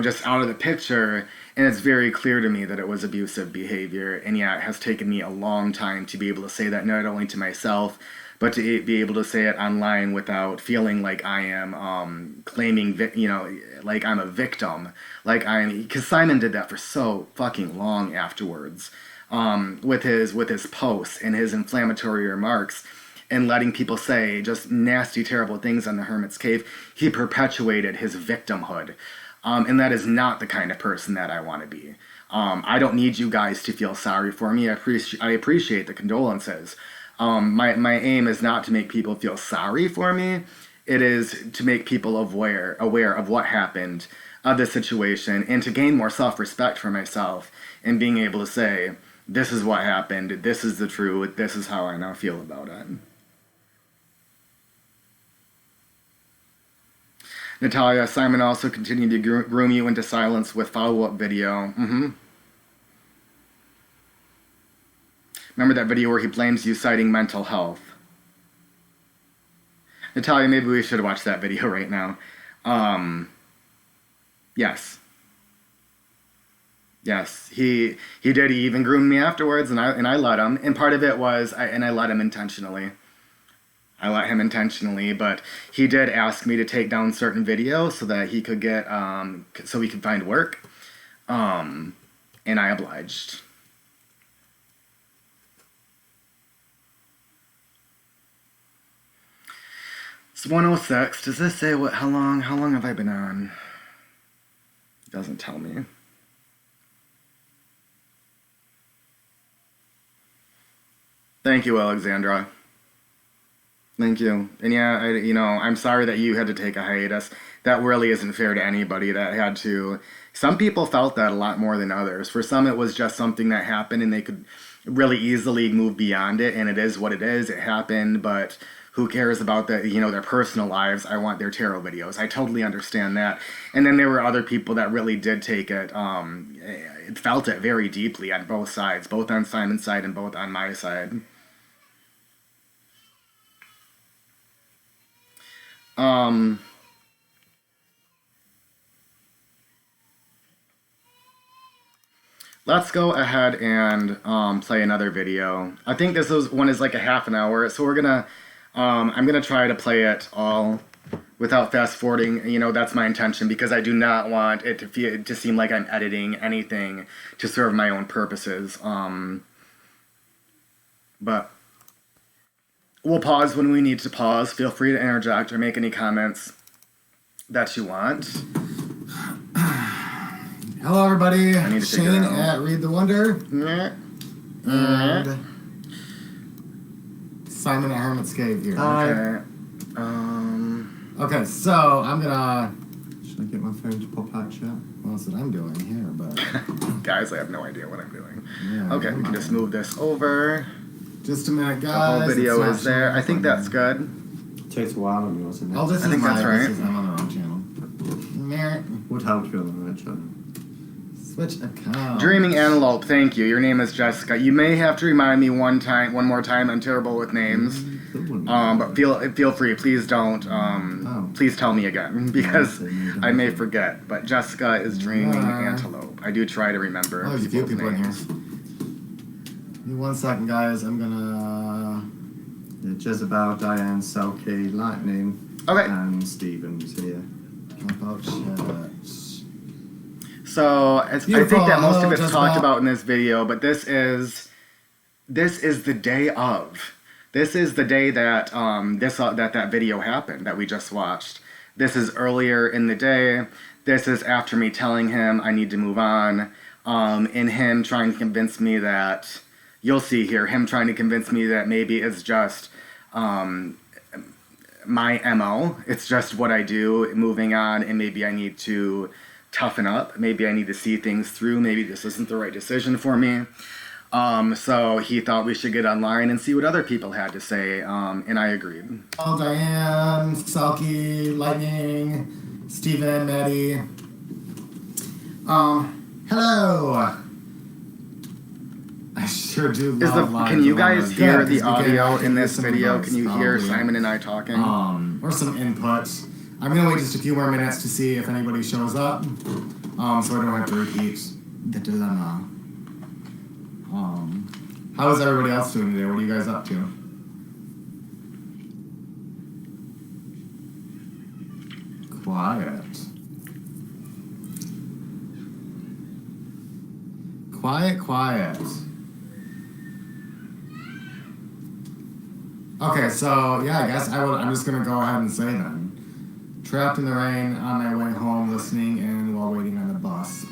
just out of the picture, and it's very clear to me that it was abusive behavior, and yeah, it has taken me a long time to be able to say that not only to myself, but to be able to say it online without feeling like I am claiming, like I'm a victim, because Simon did that for so fucking long afterwards, with his posts and his inflammatory remarks, and letting people say just nasty, terrible things on the Hermit's Cave. He perpetuated his victimhood. And that is not the kind of person that I want to be. I don't need you guys to feel sorry for me. I appreciate the condolences. My aim is not to make people feel sorry for me. It is to make people aware of what happened, of the situation, and to gain more self-respect for myself and being able to say, this is what happened, this is the truth, this is how I now feel about it. Natalia, Simon also continued to groom you into silence with follow-up video. Remember that video where he blames you citing mental health? Natalia, maybe we should watch that video right now. Yes. Yes, he did. He even groomed me afterwards, and I let him. And part of it was, I let him intentionally. I let him intentionally, but he did ask me to take down certain videos so that he could get, so he could find work. And I obliged. It's 1:06. Does this say how long have I been on? It doesn't tell me. Thank you, Alexandra. Thank you. And yeah, I'm sorry that you had to take a hiatus. That really isn't fair to anybody that had to. Some people felt that a lot more than others. For some, it was just something that happened and they could really easily move beyond it, and it is what it is. It happened, but who cares about their personal lives? I want their tarot videos. I totally understand that. And then there were other people that really did take it, felt it very deeply on both sides, both on Simon's side and both on my side. Let's go ahead and play another video. I think this one is like a half an hour, so we're gonna I'm gonna try to play it all without fast forwarding. That's my intention, because I do not want it to seem like I'm editing anything to serve my own purposes. But we'll pause when we need to pause. Feel free to interject or make any comments that you want. Hello, everybody. I need to Shane at Read the Wonder. And Simon at Hermit's Cave here. Okay. Okay, so I'm gonna. Should I get my phone to pop out chat? Well, that's what I'm doing here, but. Guys, I have no idea what I'm doing. Yeah, Okay, we can just move this over. Just a minute, The guys. whole video is there. I think that's good. It takes a while on yours, isn't it? Oh, this I is think my. that's right. I'm on the wrong channel. Merit. Would help you on the right channel. Switch account. Dreaming Antelope, thank you. Your name is Jessica. You may have to remind me one more time. I'm terrible with names. But feel free. Please don't. Please tell me again, because I may forget. But Jessica is Dreaming Antelope. I do try to remember. Oh, there's a few people in here. names. Give me 1 second, guys. I'm gonna. Jezebel, Diane, Selkie, Lightning, Okay. and Stephen's here. About chat. So I think that most of it's talked about in this video, but this is the day of. This is the day that that video happened that we just watched. This is earlier in the day. This is after me telling him I need to move on, and him trying to convince me that, you'll see here, him trying to convince me that maybe it's just my MO. It's just what I do, moving on, and maybe I need to toughen up. Maybe I need to see things through. Maybe this isn't the right decision for me. So he thought we should get online and see what other people had to say, and I agreed. Oh, Diane, Selkie, Lightning, Steven, Maddie. Hello. I sure do love live Can you guys dilemmas. hear Good, the 'cause we audio can in hear this some of video? those, Can you hear probably. Simon and I talking? Or some input. I'm gonna wait just a few more minutes to see if anybody shows up, so I don't have to repeat the dilemma. How is everybody else doing today? What are you guys up to? Quiet. Quiet. Okay, so yeah, I guess I'm just gonna go ahead and say then. Trapped in the rain on my way home, listening and while waiting on the bus.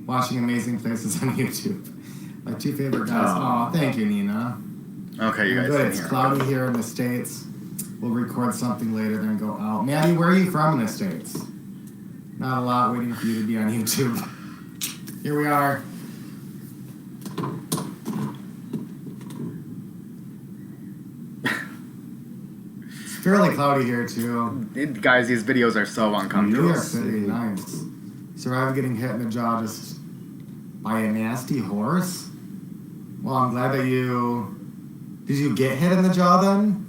watching amazing places on YouTube. My two favorite guys. Oh, thank you, Nina. Okay, you guys Good. can It's hear. cloudy here in the States. We'll record something later, then go out. Maddie, where are you from in the States? Not a lot waiting for you to be on YouTube. Here we are. It's fairly cloudy here, too. Guys, these videos are so New uncomfortable. York City, nice. Survived getting hit in the jaw just by a nasty horse? Well, I'm glad that you... Did you get hit in the jaw then?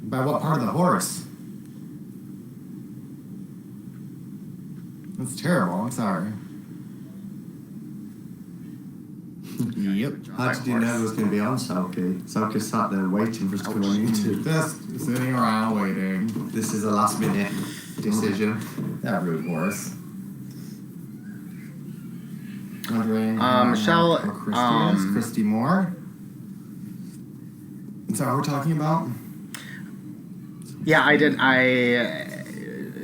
By what part of the horse? That's terrible, I'm sorry. Yep. How did you know it was going to be on Selkie? Selkie sat there waiting for us to come on YouTube. Just sitting around waiting. This is a last minute decision. That rude horse. Wondering Michelle, who Christy is? Christy Moore? Is that what we're talking about? Yeah, I did.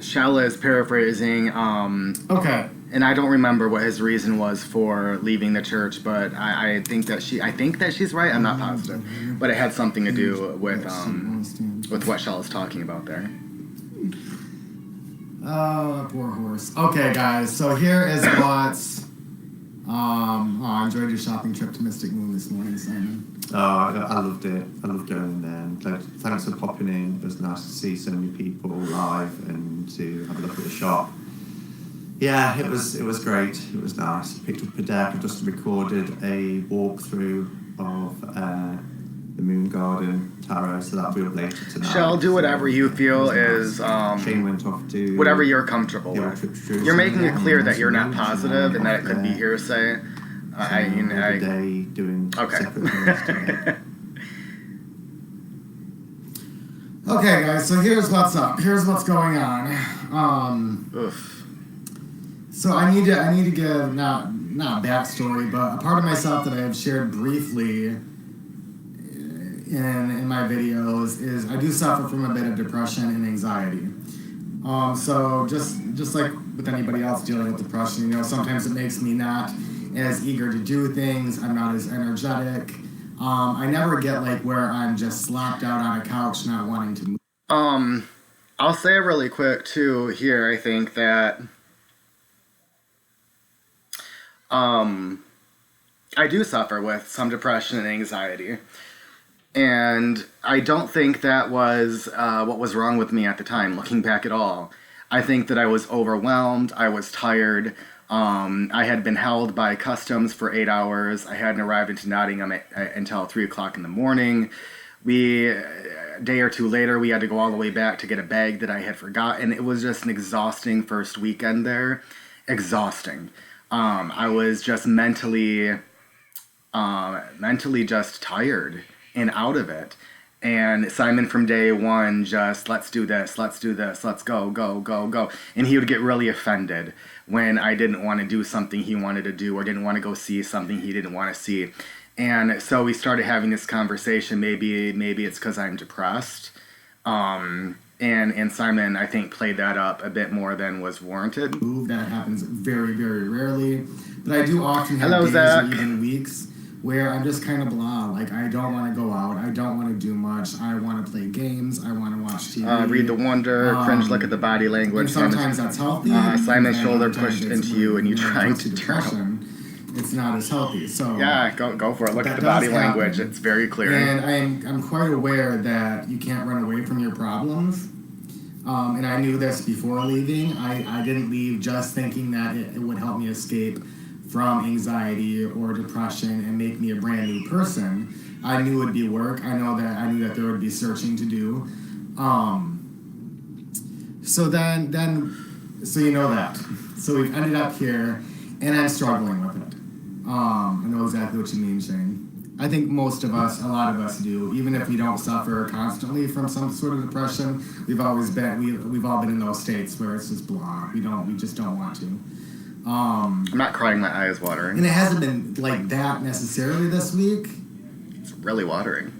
Shell is paraphrasing. Okay. And I don't remember what his reason was for leaving the church, but I think that she's right. I'm not positive, but it had something to do with what Shell is talking about there. Oh, poor horse. Okay, guys. So here is what's. I enjoyed your shopping trip to Mystic Moon this morning, Simon. Oh, I loved it. I loved going in there. And thanks for popping in. It was nice to see so many people live and to have a look at the shop. Yeah, it was great. It was nice. Picked up a deck. I just recorded a walkthrough of the Moon Garden Tarot, so that'll be up later tonight. Shell, do whatever you feel is Shane went off to whatever you're comfortable the with. trip to Jerusalem. You're making it clear that you're not positive and that it could be hearsay. Every day doing separate things today. Okay, guys. So here's what's up. Here's what's going on. Oof. So I need to give not a backstory, but a part of myself that I have shared briefly in my videos is I do suffer from a bit of depression and anxiety. So just like with anybody else dealing with depression, sometimes it makes me not as eager to do things. I'm not as energetic. I never get where I'm just slapped out on a couch not wanting to move. I'll say it really quick too here. I think that I do suffer with some depression and anxiety. And I don't think that was what was wrong with me at the time, looking back at all. I think that I was overwhelmed, I was tired, I had been held by customs for 8 hours, I hadn't arrived into Nottingham until 3 o'clock in the morning. A day or two later, we had to go all the way back to get a bag that I had forgotten. It was just an exhausting first weekend there. Exhausting. I was just mentally just tired and out of it. And Simon from day one just, let's do this, let's go, go, go, go. And he would get really offended when I didn't want to do something he wanted to do or didn't want to go see something he didn't want to see. And so we started having this conversation. Maybe it's because I'm depressed. And Simon, I think, played that up a bit more than was warranted. That happens very, very rarely. But I do often have days Zach. or even weeks where I'm just kind of blah. I don't want to go out. I don't want to do much. I want to play games. I want to watch TV. Read the wonder, cringe look at the body language. And sometimes that's healthy. Simon's and shoulder sometimes pushed it's into you and you when it trying comes to turn. depression, it's not as healthy. So Yeah, go for it. Look at that the body does language. happen. It's very clear. And I'm quite aware that you can't run away from your problems. And I knew this before leaving. I didn't leave just thinking that it would help me escape from anxiety or depression and make me a brand new person. I knew it would be work. I knew that there would be searching to do. So you know that. So we've ended up here, and I'm struggling with it. I know exactly what you mean, Shane. I think a lot of us do, even if we don't suffer constantly from some sort of depression. We've all been in those states where it's just blah. We just don't want to. I'm not crying, my eye is watering. And it hasn't been like that necessarily this week. It's really watering.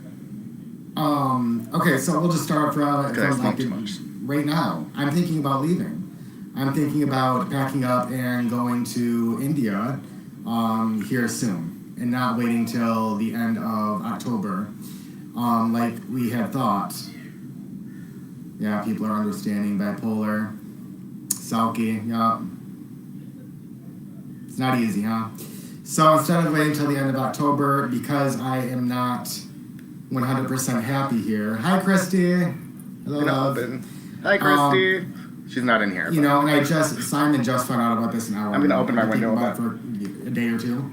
Okay, so we'll just start from Because I smoked too much. right now. I'm thinking about leaving. I'm thinking about packing up and going to India here soon, and not waiting till the end of October, like we had thought. Yeah, people are understanding bipolar, sulky. Yeah, it's not easy, huh? So instead of waiting till the end of October, because I am not 100% happy here. Hi, Christy. Hello, love. Hi, Christy. She's not in here. You know, and Simon just found out about this an hour ago. I'm gonna open my I've been window thinking about it for a day or two.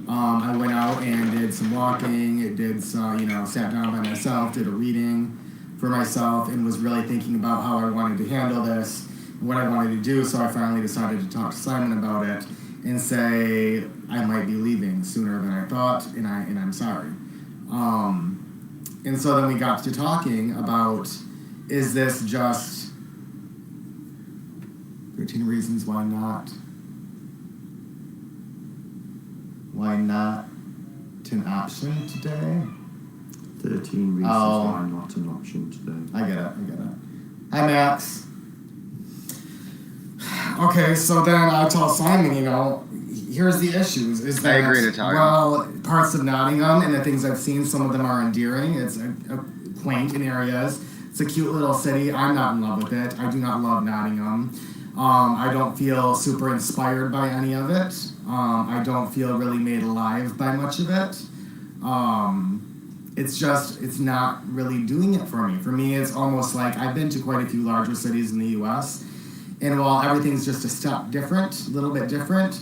I went out and did some walking, did some, sat down by myself, did a reading for myself, and was really thinking about how I wanted to handle this, what I wanted to do. So I finally decided to talk to Simon about it and say I might be leaving sooner than I thought, and I'm sorry. And so then we got to talking about, is this just 13 reasons why not? Why not an option today? 13 reasons why not an option today. I get it. Hi, Max. Okay, so then I told Simon, here's the issues. Is that, I agree to tell you. Well, parts of Nottingham and the things I've seen, some of them are endearing. It's quaint in areas. It's a cute little city. I'm not in love with it. I do not love Nottingham. I don't feel super inspired by any of it. I don't feel really made alive by much of it. It's not really doing it for me. For me, it's almost like I've been to quite a few larger cities in the U.S., and while everything's just a step different, a little bit different,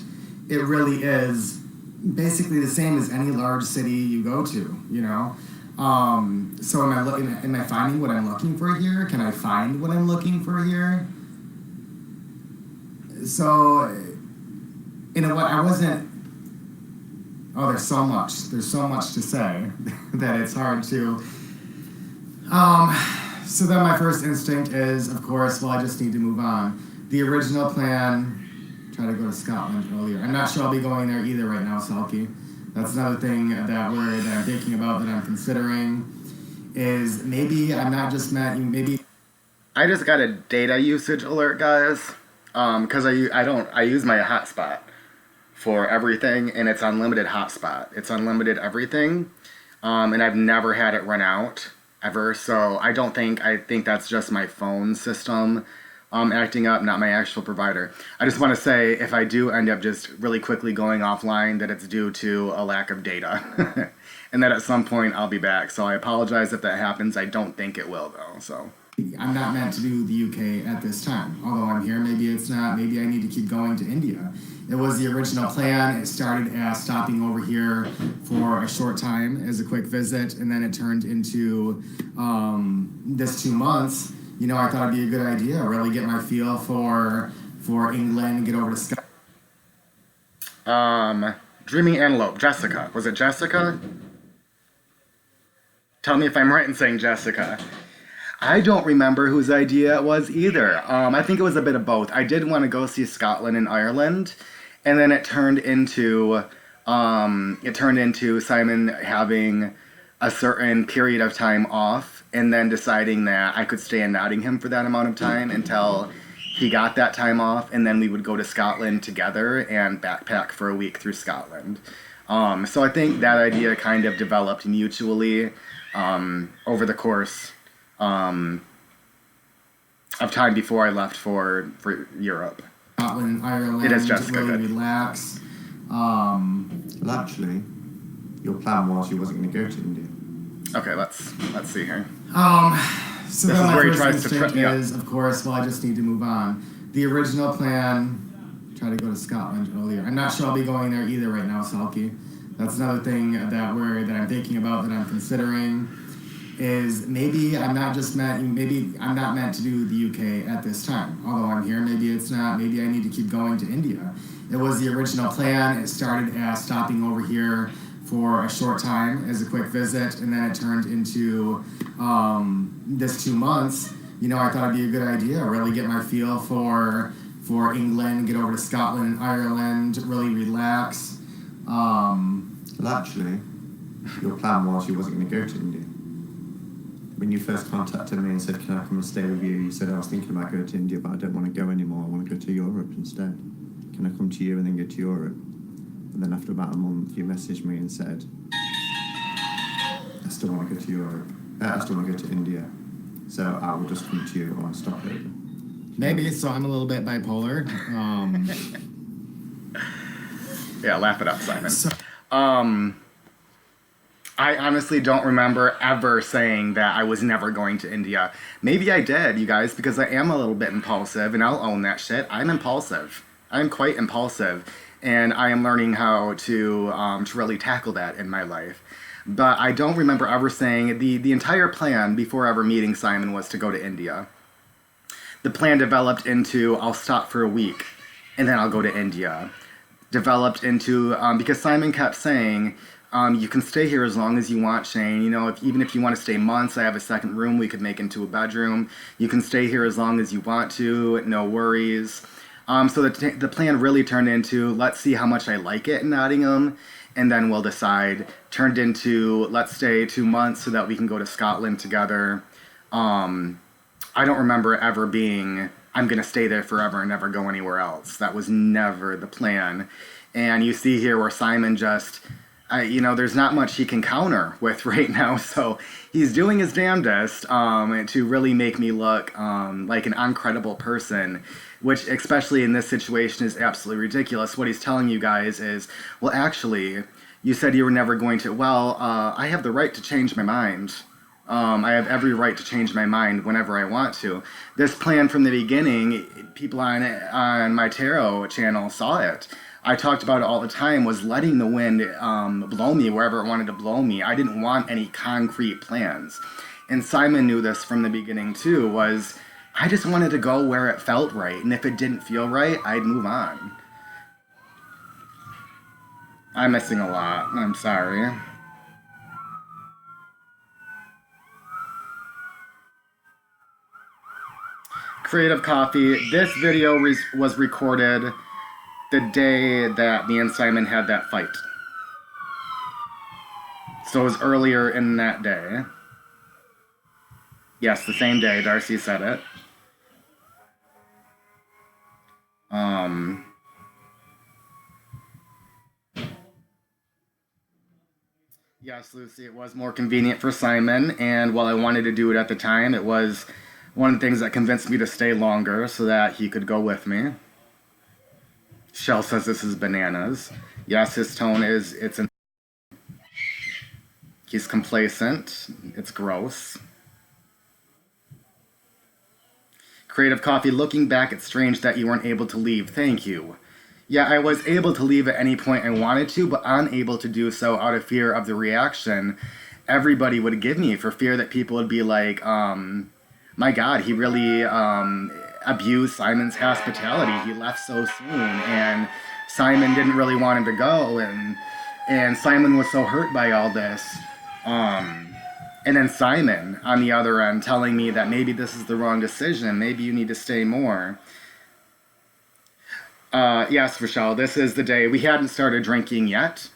it really is basically the same as any large city you go to, So am I finding what I'm looking for here? Can I find what I'm looking for here? So, I wasn't. Oh, there's so much to say that it's hard to. So then my first instinct is, of course, well, I just need to move on. The original plan, try to go to Scotland earlier. I'm not sure I'll be going there either right now, Selkie. That's another thing that I'm thinking about, that I'm considering, is maybe I'm not just maybe. I just got a data usage alert, guys, because I use my hotspot for everything, and it's unlimited hotspot. It's unlimited everything, and I've never had it run out ever. So I think that's just my phone system acting up, not my actual provider. I just want to say, if I do end up just really quickly going offline, that it's due to a lack of data, and that at some point I'll be back. So I apologize if that happens. I don't think it will, though. So I'm not meant to do the UK at this time. Although I'm here, maybe it's not. Maybe I need to keep going to India. It was the original plan. It started as stopping over here for a short time as a quick visit, and then it turned into this 2 months. I thought it'd be a good idea, really get my feel for England, get over to Scotland. Dreaming Antelope, Jessica. Was it Jessica? Tell me if I'm right in saying Jessica. I don't remember whose idea it was either. I think it was a bit of both. I did want to go see Scotland and Ireland, and then it turned into Simon having a certain period of time off, and then deciding that I could stay in Nottingham for that amount of time until he got that time off, and then we would go to Scotland together and backpack for a week through Scotland. So I think that idea kind of developed mutually over the course of time before I left for Europe. Scotland, Ireland. It is Jessica. Really Good. Relax. Well, actually, your plan was you wasn't going to go to India. Okay, let's see here. So This then is my where he first tries to instinct trip me up. is, of course, well, I just need to move on. The original plan, try to go to Scotland earlier. I'm not sure I'll be going there either right now, Selkie. That's another thing that I'm thinking about, that I'm considering, is maybe I'm not meant to do the UK at this time. Although I'm here, maybe it's not. Maybe I need to keep going to India. It was the original plan. It started as stopping over here for a short time as a quick visit, and then it turned into this 2 months. I thought it'd be a good idea, really get my feel for England, get over to Scotland and Ireland, really relax. Well, actually, your plan was you wasn't going to go to India. when you first contacted me and said, can I come and stay with you? You said, I was thinking about going to India, but I don't want to go anymore. I want to go to Europe instead. Can I come to you and then go to Europe? And then after about a month, you messaged me and said, I still want to go to Europe. I still want to go to India. So I will just come to you on stopover. Maybe, so I'm a little bit bipolar. Yeah, laugh it up, Simon. I honestly don't remember ever saying that I was never going to India. Maybe I did, you guys, because I am a little bit impulsive, and I'll own that shit. I'm impulsive. I'm quite impulsive, and I am learning how to really tackle that in my life. But I don't remember ever saying the entire plan before ever meeting Simon was to go to India. The plan developed into I'll stop for a week, and then I'll go to India. Developed into because Simon kept saying, you can stay here as long as you want, Shane. You know, even if you want to stay months, I have a second room we could make into a bedroom. You can stay here as long as you want to, no worries. So the plan really turned into, let's see how much I like it in Nottingham, and then we'll decide. Turned into, let's stay 2 months so that we can go to Scotland together. I don't remember ever being, I'm going to stay there forever and never go anywhere else. That was never the plan. And you see here where Simon just... there's not much he can counter with right now, so he's doing his damnedest to really make me look like an uncredible person, which, especially in this situation, is absolutely ridiculous. What he's telling you guys is, well, actually, you said you were never going to. Well, I have the right to change my mind. I have every right to change my mind whenever I want to. This plan from the beginning, people on my tarot channel saw it. I talked about it all the time, was letting the wind blow me wherever it wanted to blow me. I didn't want any concrete plans. And Simon knew this from the beginning too, was I just wanted to go where it felt right. And if it didn't feel right, I'd move on. I'm missing a lot. I'm sorry. Creative Coffee. This video was recorded the day that me and Simon had that fight. So it was earlier in that day. Yes, the same day. Darcy said it. Yes, Lucy, it was more convenient for Simon, and while I wanted to do it at the time, it was one of the things that convinced me to stay longer so that he could go with me. Shell says this is bananas. Yes, his tone is, he's complacent. It's gross. Creative Coffee, looking back, it's strange that you weren't able to leave. Thank you. Yeah, I was able to leave at any point I wanted to, but unable to do so out of fear of the reaction everybody would give me, for fear that people would be like, my God, he really abused Simon's hospitality. He left so soon, and Simon didn't really want him to go, and Simon was so hurt by all this. And then Simon, on the other end, telling me that maybe this is the wrong decision, maybe you need to stay more. Yes, Rochelle, this is the day. We hadn't started drinking yet,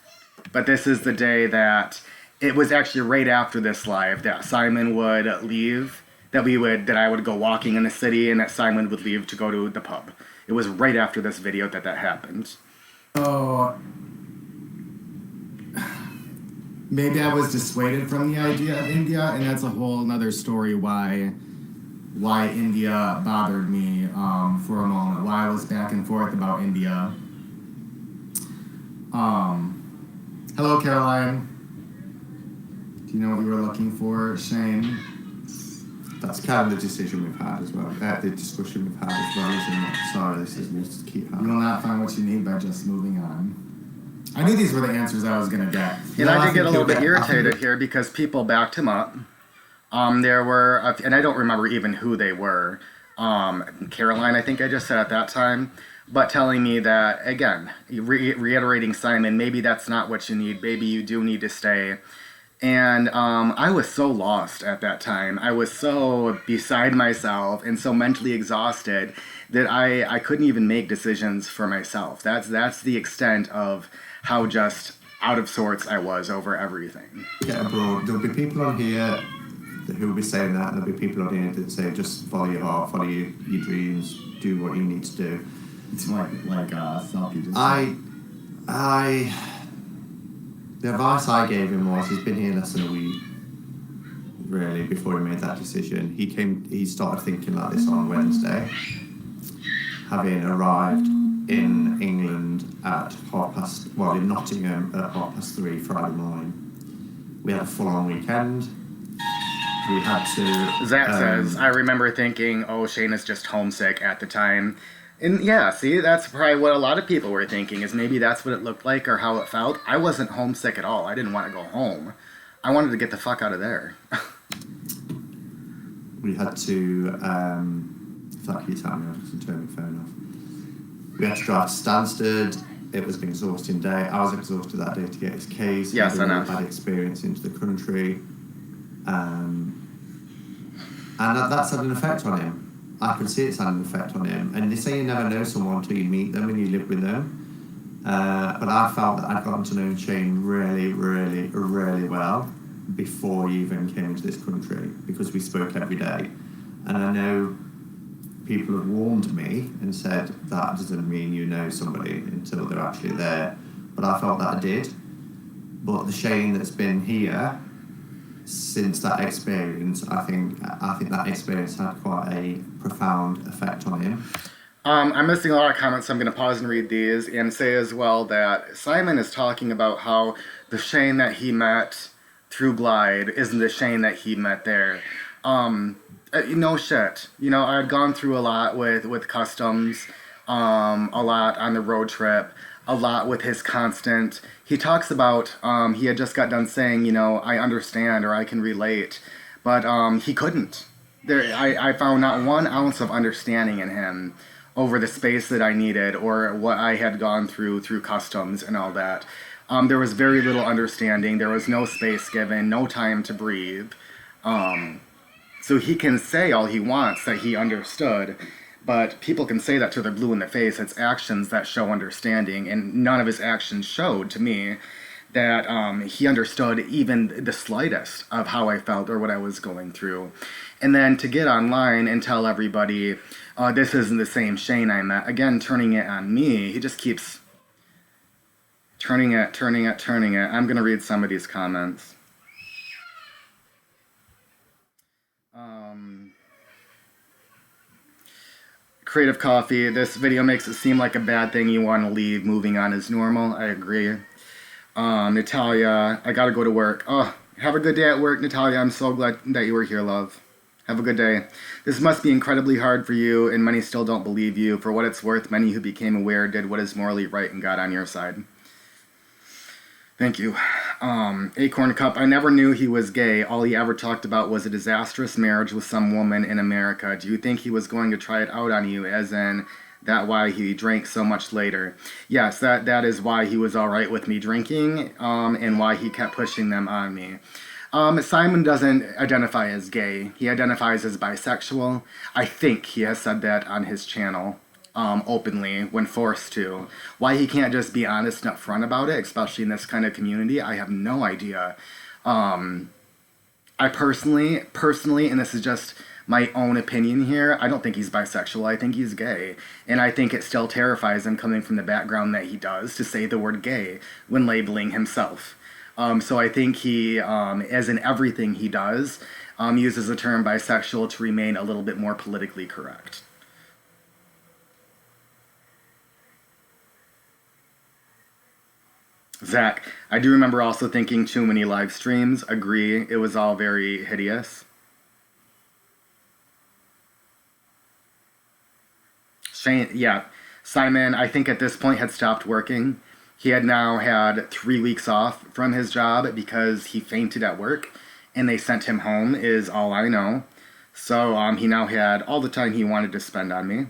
but this is the day that it was actually right after this live that Simon would leave, that I would go walking in the city, and that Simon would leave to go to the pub. It was right after this video that happened. Oh, maybe I was dissuaded from the idea of India, and that's a whole nother story why India bothered me for a moment, why I was back and forth about India. Hello, Caroline. Do you know what you were looking for, Shane? That's kind of the decision we've had as well. The discussion we've had as well, isn't it? Sorry, this is just to keep You happening. will not find what you need by just moving on. I knew these were the answers I was going to get. And I did get a little bit irritated here because people backed him up. There were, and I don't remember even who they were. Caroline, I think I just said at that time, but telling me that, again, reiterating Simon, maybe that's not what you need. Maybe you do need to stay. And I was so lost at that time. I was so beside myself and so mentally exhausted that I couldn't even make decisions for myself. That's the extent of how just out of sorts I was over everything. Get abroad. There'll be people on here who will be saying that, and there'll be people on here that say, just follow your heart, follow your dreams, do what you need to do. It's like Selkie just The advice I gave him was, he's been here less than a week, really, before he made that decision. He started thinking like this on Wednesday, having arrived in England at in Nottingham at 3:30 Friday morning. We had a full-on weekend. We had to... Zach says, I remember thinking, oh, Shane is just homesick at the time. And yeah, see, that's probably what a lot of people were thinking, is maybe that's what it looked like or how it felt. I wasn't homesick at all. I didn't want to go home. I wanted to get the fuck out of there. We had to... fuck you, telling me off, turn my phone off. We had to drive to Stansted. It was an exhausting day. I was exhausted that day to get his case. Yes, He had I a know. really bad experience into the country. And that's had an effect on him. I can see it's had an effect on him. And they say you never know someone until you meet them and you live with them. But I felt that I'd gotten to know Shane really, really, really well before he even came into this country, because we spoke every day. And I know people have warned me and said that doesn't mean you know somebody until they're actually there. But I felt that I did. But the Shane that's been here since that experience, I think that experience had quite a profound effect on him. I'm missing a lot of comments, so I'm going to pause and read these and say as well that Simon is talking about how the Shane that he met through Glide isn't the Shane that he met there. No shit. You know, I had gone through a lot with customs, a lot on the road trip, a lot with his constant. He talks about, he had just got done saying, you know, I understand or I can relate, but he couldn't. I found not 1 ounce of understanding in him over the space that I needed or what I had gone through customs and all that. There was very little understanding. There was no space given, no time to breathe. So he can say all he wants that he understood, but people can say that till they're blue in the face. It's actions that show understanding, and none of his actions showed to me that he understood even the slightest of how I felt or what I was going through. And then to get online and tell everybody, this isn't the same Shane I met, again, turning it on me. He just keeps turning it. I'm going to read some of these comments. Creative Coffee, this video makes it seem like a bad thing you want to leave. Moving on is normal. I agree. Natalia, I gotta go to work. Oh, have a good day at work, Natalia. I'm so glad that you were here, love. Have a good day. This must be incredibly hard for you, and many still don't believe you. For what it's worth, many who became aware did what is morally right and got on your side. Thank you. Acorn Cup, I never knew he was gay. All he ever talked about was a disastrous marriage with some woman in America. Do you think he was going to try it out on you, as in that why he drank so much later? Yes, that is why he was all right with me drinking, and why he kept pushing them on me. Simon doesn't identify as gay. He identifies as bisexual. I think he has said that on his channel. Openly when forced to. Why he can't just be honest and upfront about it, especially in this kind of community, I have no idea. I personally, and this is just my own opinion here, I don't think he's bisexual. I think he's gay. And I think it still terrifies him, coming from the background that he does, to say the word gay when labeling himself. So I think he, as in everything he does, uses the term bisexual to remain a little bit more politically correct. Zach, I do remember also thinking too many live streams. Agree, it was all very hideous. Shane, yeah. Simon, I think at this point had stopped working. He had now had 3 weeks off from his job because he fainted at work, and they sent him home, is all I know. So he now had all the time he wanted to spend on me.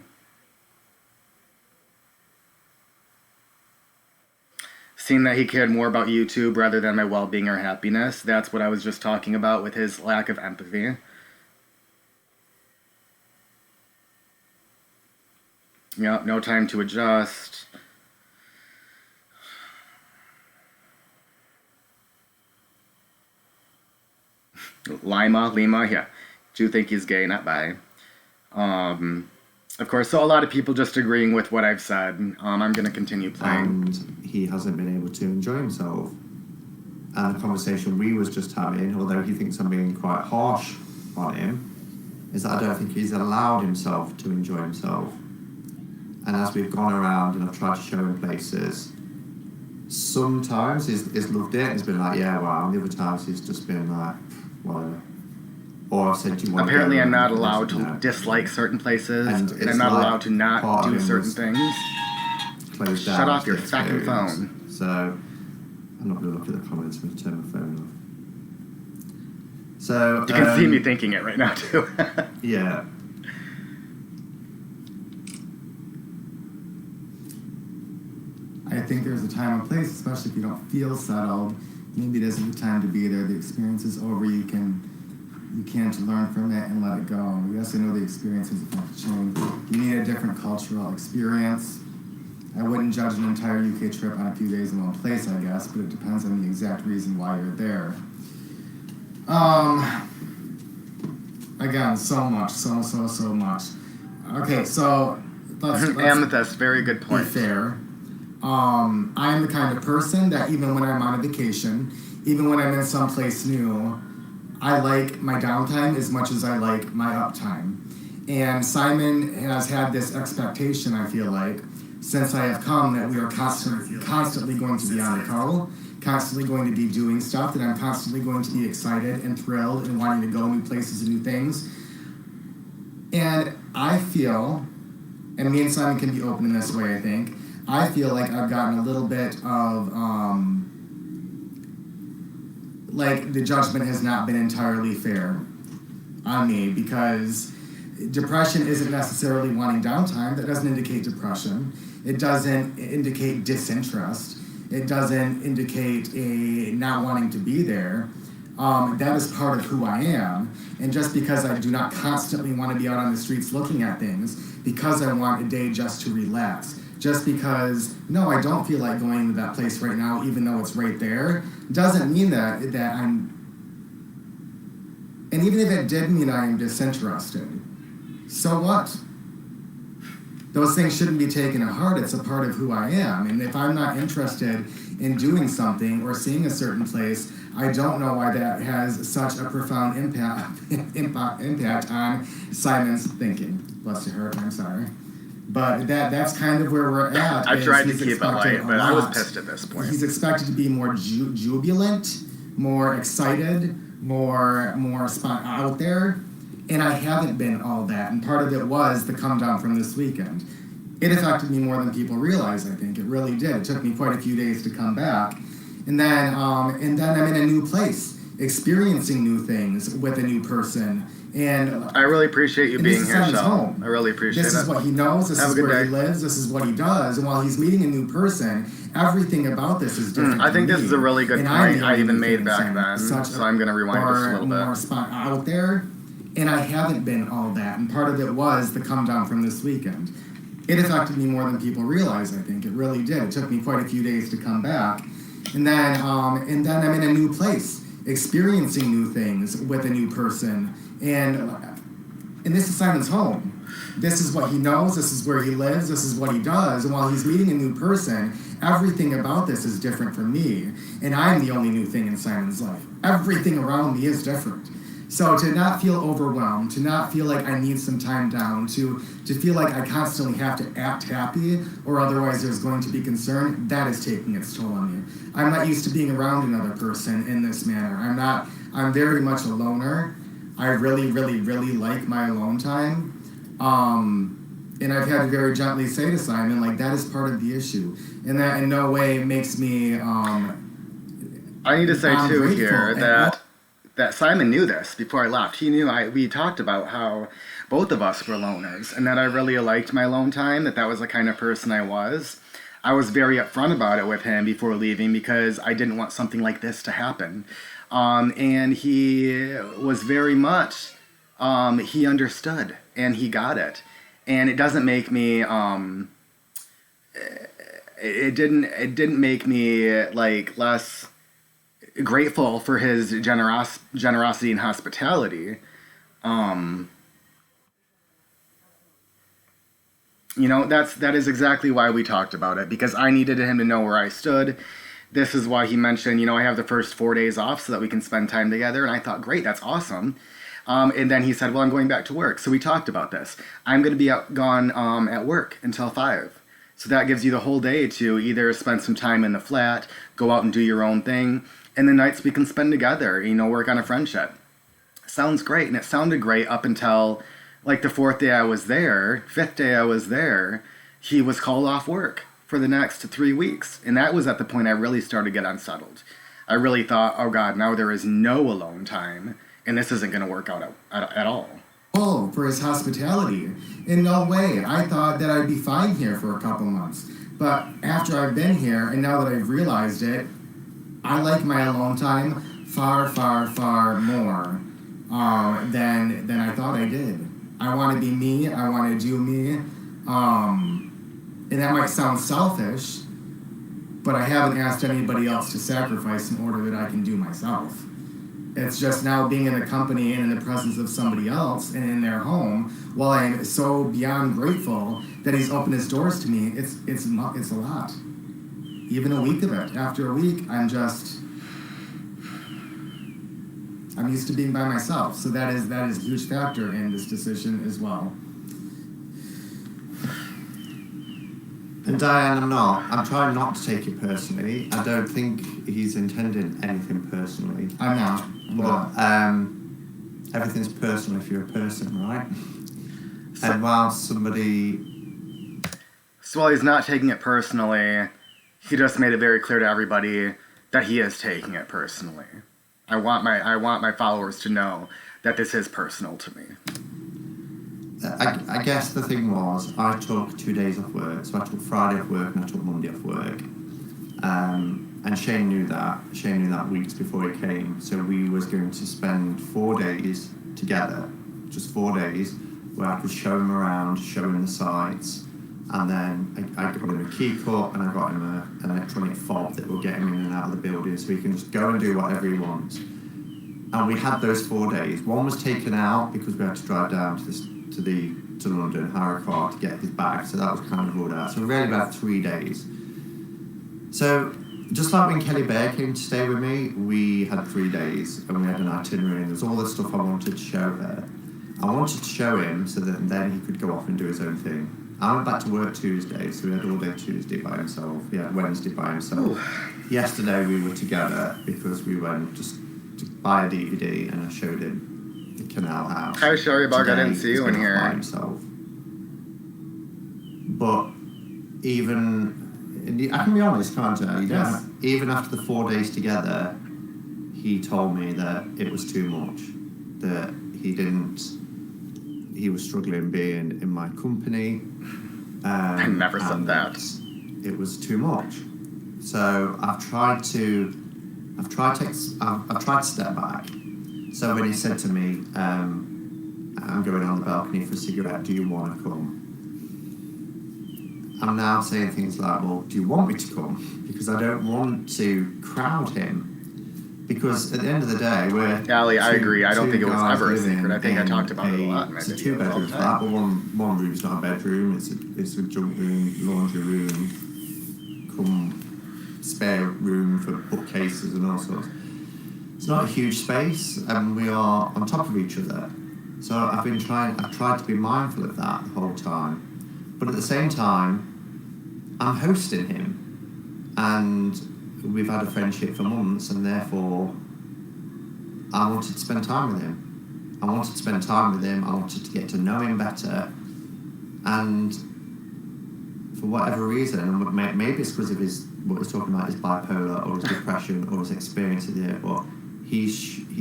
Seeing that he cared more about YouTube rather than my well-being or happiness. That's what I was just talking about with his lack of empathy. Yep, no time to adjust. Lima, yeah. Do think he's gay, not bi. Of course, so a lot of people just agreeing with what I've said. I'm going to continue playing. And he hasn't been able to enjoy himself. And the conversation we was just having, although he thinks I'm being quite harsh on him, is that I don't think he's allowed himself to enjoy himself. And as we've gone around and I've tried to show him places, sometimes he's loved it and he's been like, yeah, wow. And the other times he's just been like, whatever. Or I've said, do you want Apparently, to go? I'm not allowed to dislike certain places, and it's I'm not like allowed to not part of do him certain was things. Closed down Shut off to your the fucking experience. phone. So I'm not going to look at the comments. I'm going to turn my phone off. So You can see me thinking it right now, too. Yeah. I think there's a time and place, especially if you don't feel settled. Maybe this is the time to be there. The experience is over. You can't learn from it and let it go. Yes, I know the experience is going to change. You need a different cultural experience. I wouldn't judge an entire UK trip on a few days in one place, I guess, but it depends on the exact reason why you're there. Again, so much. Okay, so let's Amethyst, very good be point. fair. I am the kind of person that even when I'm on a vacation, even when I'm in someplace new, I like my downtime as much as I like my uptime. And Simon has had this expectation, I feel like, since I have come, that we are constantly going to be on the go, constantly going to be doing stuff, that I'm constantly going to be excited and thrilled and wanting to go new places and new things. And I feel, and me and Simon can be open in this way, I think, I feel like I've gotten a little bit of, like the judgment has not been entirely fair on me, because depression isn't necessarily wanting downtime. That doesn't indicate depression. It doesn't indicate disinterest. It doesn't indicate a not wanting to be there. That is part of who I am. And just because I do not constantly want to be out on the streets looking at things, because I want a day just to relax, just because, no, I don't feel like going to that place right now, even though it's right there, doesn't mean that I'm... And even if it did mean I am disinterested, so what? Those things shouldn't be taken to heart. It's a part of who I am. And if I'm not interested in doing something or seeing a certain place, I don't know why that has such a profound impact on Simon's thinking. Bless your heart, I'm sorry. But that's kind of where we're at. I tried to He's keep it expected light, a but I was lot. pissed at this point. He's expected to be more jubilant, more excited, more out there. And I haven't been all that. And part of it was the come down from this weekend. It affected me more than people realize, I think. It really did. It took me quite a few days to come back. And then I'm in a new place, experiencing new things with a new person. And I really appreciate you being this is here, Simon's Shel. home. I really appreciate This it. is what he knows. This Have a is good where day. he lives. This is what he does. And while he's meeting a new person, everything about this is different. I think to this me. is a really good And I'm point the I only even new made thing back in then, Simon. so I'm going to rewind just a little more bit. spot out there. And I haven't been all that. And part of it was the come down from this weekend. It affected me more than people realize, I think. It really did. It took me quite a few days to come back. And then I'm in a new place, experiencing new things with a new person. And this is Simon's home. This is what he knows. This is where he lives. This is what he does. And while he's meeting a new person, everything about this is different from me. And I'm the only new thing in Simon's life. Everything around me is different. So to not feel overwhelmed, to not feel like I need some time down, to feel like I constantly have to act happy or otherwise there's going to be concern, that is taking its toll on me. I'm not used to being around another person in this manner. I'm very much a loner. I really, really, really like my alone time. And I've had to very gently say to Simon, like, that is part of the issue. And that in no way makes me, I need to say, too, ungrateful. here And that Simon knew this before I left. He knew we talked about how both of us were loners and that I really liked my alone time, that was the kind of person I was. I was very upfront about it with him before leaving because I didn't want something like this to happen. And he was very much, he understood and he got it. And it doesn't make me, it didn't make me like less grateful for his generosity and hospitality. That is exactly why we talked about it, because I needed him to know where I stood. This is why he mentioned, I have the first 4 days off so that we can spend time together. And I thought, great, that's awesome. And then he said, well, I'm going back to work. So we talked about this. I'm going to be gone at work until 5. So that gives you the whole day to either spend some time in the flat, go out and do your own thing, and the nights we can spend together, work on a friendship. Sounds great. And it sounded great up until like the 4th day I was there, 5th day I was there, he was called off work for the next 3 weeks. And that was at the point I really started to get unsettled. I really thought, oh God, now there is no alone time, and this isn't going to work out at all. Oh, for his hospitality. In no way. I thought that I'd be fine here for a couple months. But after I've been here, and now that I've realized it, I like my alone time far, far, far more than I thought I did. I want to be me. I want to do me. And that might sound selfish, but I haven't asked anybody else to sacrifice in order that I can do myself. It's just now being in a company and in the presence of somebody else and in their home, while I'm so beyond grateful that he's opened his doors to me, it's a lot. Even a week of it. After a week, I'm used to being by myself. So that is a huge factor in this decision as well. And Diane, I'm trying not to take it personally. I don't think he's intending anything personally. I'm not. Everything's personal if you're a person, right? And while somebody... So while he's not taking it personally, he just made it very clear to everybody that he is taking it personally. I want my followers to know that this is personal to me. I guess the thing was, I took 2 days off work, so I took Friday off work and I took Monday off work. And Shane knew that. Shane knew that weeks before he came. So we was going to spend 4 days together, just 4 days, where I could show him around, show him the sights, and then I got him a key cut and I got him an electronic fob that will get him in and out of the building so he can just go and do whatever he wants. And we had those 4 days. One was taken out because we had to drive down to London, hire a car to get his bag, so that was kind of ruled out. So really about 3 days. So just like when Kelly Bear came to stay with me, we had 3 days and we had an itinerary and there's all the stuff I wanted to show her. I wanted to show him so that then he could go off and do his own thing. I went back to work Tuesday, so we had all day Tuesday by himself. Yeah, Wednesday by himself. Ooh. Yesterday we were together because we went just to buy a DVD and I showed him the Canal House. Hi, Sherry-Bug, I didn't see you in By here. himself. But I can be honest, can't I? Yes. Even after the 4 days together, he told me that it was too much. That he was struggling being in my company. I never said that. It was too much. So I've tried to step back. So when he said to me, I'm going on the balcony for a cigarette, do you want to come? I'm now saying things like, well, do you want me to come? Because I don't want to crowd him. Because at the end of the day, we're... Ali, I agree. I don't think it was ever a secret. I think I talked about it a lot in my It's a videos all two-bedroom the flat, time. but one room's not a bedroom. It's a junk room, laundry room, come spare room for bookcases and all sorts. It's not a huge space, and we are on top of each other. So I've tried to be mindful of that the whole time. But at the same time, I'm hosting him, and we've had a friendship for months, and therefore I wanted to spend time with him. I wanted to get to know him better, and for whatever reason, and maybe it's because of what he's talking about, his bipolar or his depression or his experience of it, but he's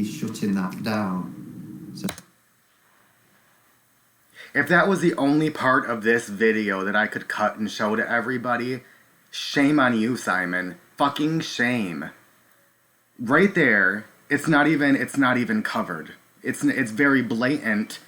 shutting that down. So If that was the only part of this video that I could cut and show to everybody, shame on you, Simon. Fucking shame. Right there, it's not even covered. It's very blatant.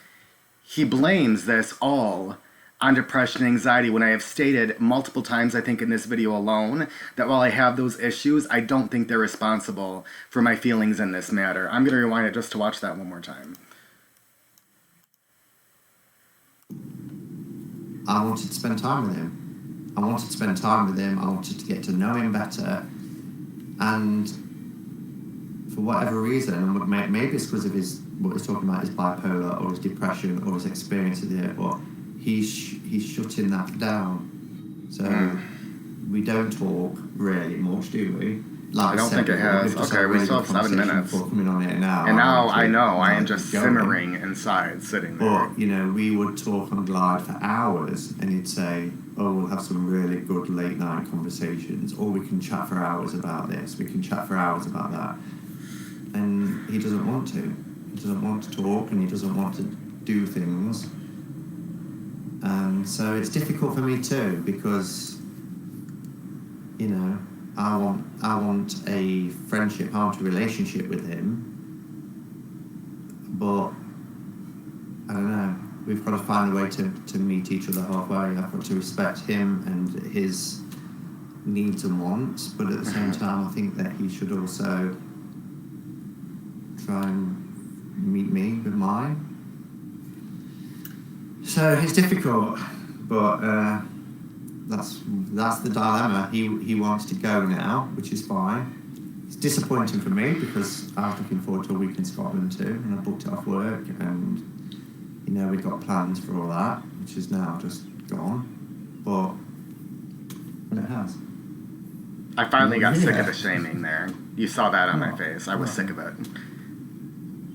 He blames this all on depression and anxiety when I have stated multiple times, I think in this video alone, that while I have those issues, I don't think they're responsible for my feelings in this matter. I'm going to rewind it just to watch that one more time. I wanted to spend time with him. I wanted to spend time with him. I wanted to get to know him better. And for whatever reason, and maybe it's because of what he's talking about, his bipolar or his depression or his experience of it, but he's shutting that down. So we don't talk really much, do we? Like I don't think it has. Okay, we still have 7 minutes. Coming on it now. And now I know I am just simmering inside, sitting there. But, we would talk on Glide for hours, and he'd say, oh, we'll have some really good late night conversations, or we can chat for hours about this, we can chat for hours about that. And he doesn't want to. He doesn't want to talk, and he doesn't want to do things. And so it's difficult for me too, because, I want a friendship, I want a relationship with him, but I don't know, we've got to find a way to meet each other halfway. I've got to respect him and his needs and wants, but at the same time I think that he should also try and meet me with mine. So it's difficult, but that's the dilemma. He wants to go now, which is fine. It's disappointing for me because I was looking forward to a week in Scotland too, and I booked it off work, and we've got plans for all that, which is now just gone. But it has. I finally got sick of the shaming there. You saw that on my face. I was sick of it.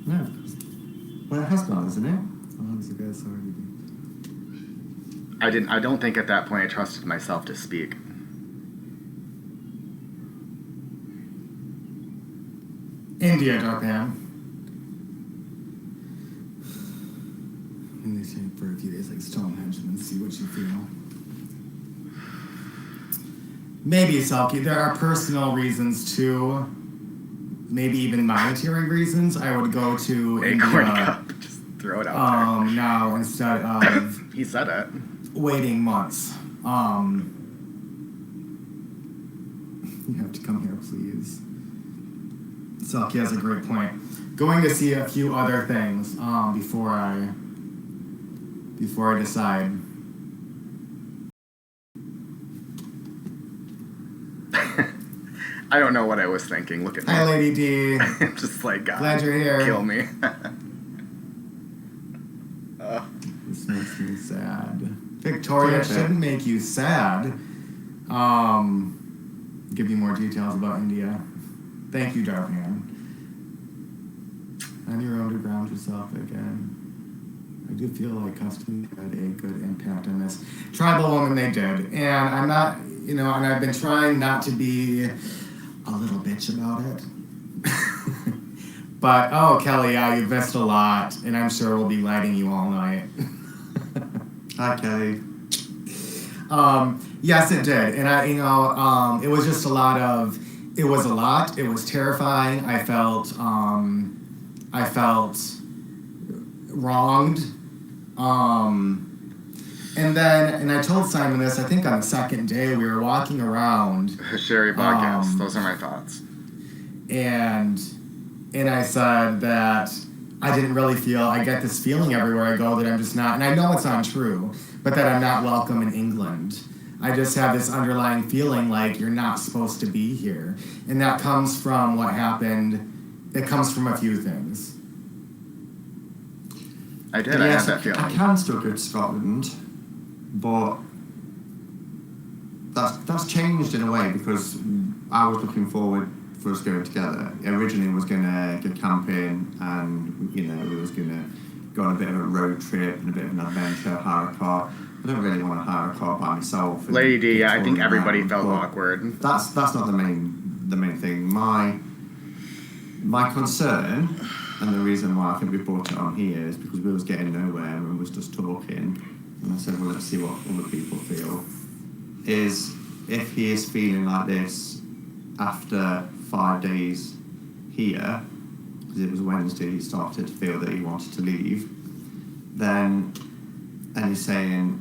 No. Well, it has gone, isn't it? Oh, that's a good story. I don't think at that point I trusted myself to speak. India, Japan. And they stay for a few days like Stonehenge and then see what you feel. Maybe, Selkie, there are personal reasons too. Maybe even monetary reasons. I would go to Acorn India. cup. Just throw it out there. Now instead of He said it. waiting months. You have to come here, please. Selkie has a great point. Going to see a few other things before I decide. I don't know what I was thinking. Look at me. Hi, Lady D. I'm just like, God, Glad you're here. kill me. This makes me sad. Victoria shouldn't make you sad. Give you more details about India. Thank you, Darpan. On your own to ground yourself again. I do feel like custom had a good impact on this. Tribal woman, they did. And I'm not, and I've been trying not to be a little bitch about it. But, Kelly, yeah, you've missed a lot. And I'm sure we'll be lighting you all night. Hi, Kelly. Yes, it did. And it was just a lot. It was terrifying. I felt wronged. And I told Simon this, I think on the second day we were walking around. Sherry podcast. Those are my thoughts. And I said that I didn't really I get this feeling everywhere I go that I'm just not, and I know it's untrue, but that I'm not welcome in England. I just have this underlying feeling like you're not supposed to be here. And that comes from what happened. It comes from a few things. I did. I had that feeling. I can still go to Scotland, but that's changed in a way because I was looking forward for us going together. Originally was going to go camping and, we was going to go on a bit of a road trip and a bit of an adventure, hire a car. I don't really want to hire a car by myself. Lady D, yeah, I think everybody felt awkward. That's not the main thing. My concern, and the reason why I think we brought it on here, is because we was getting nowhere and we was just talking. And I said, well, let's see what other people feel. Is if he is feeling like this after 5 days here, because it was Wednesday he started to feel that he wanted to leave, and he's saying,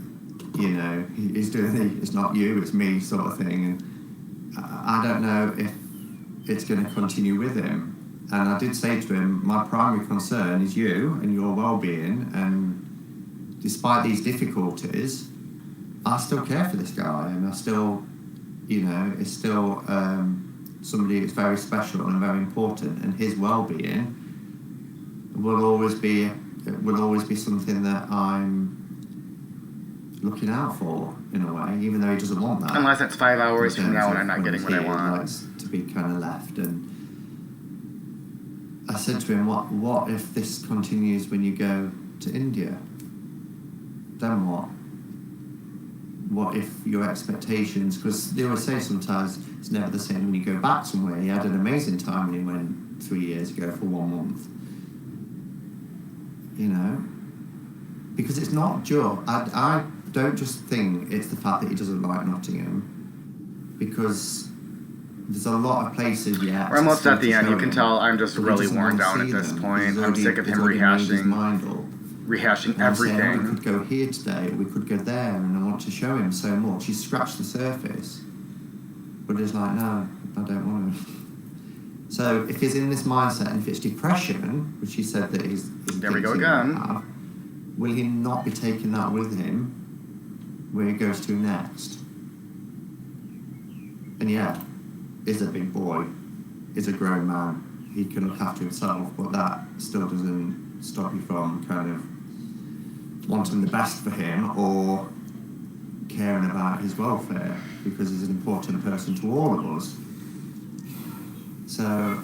you know, he's doing the "it's not you, it's me" sort of thing, and I don't know if it's going to continue with him. And I did say to him, my primary concern is you and your well-being, and despite these difficulties, I still care for this guy, and I still, you know, it's still somebody that's very special and very important, and his well-being will always be something that I'm looking out for in a way, even though he doesn't want that. Unless it's 5 hours from now and I'm not getting what I want. He likes to be kind of left. And I said to him, what if this continues when you go to India? Then what? What if your expectations, because they always say sometimes it's never the same when you go back somewhere. He had an amazing time when he went 3 years ago for 1 month. You know? Because it's not just, I don't just think it's the fact that he doesn't like Nottingham, because there's a lot of places yet. We're almost at the end. You can tell I'm just really worn down at this point. I'm sick of him rehashing everything. We could go here today, or we could go there, and I want to show him so much. He's scratched the surface, but he's like, no, I don't want to. So if he's in this mindset, and if it's depression, which he said that he's there we go again. Will he not be taking that with him where he goes to next? And yeah, is a big boy, is a grown man, he can look after himself, but that still doesn't stop you from kind of wanting the best for him or caring about his welfare, because he's an important person to all of us. So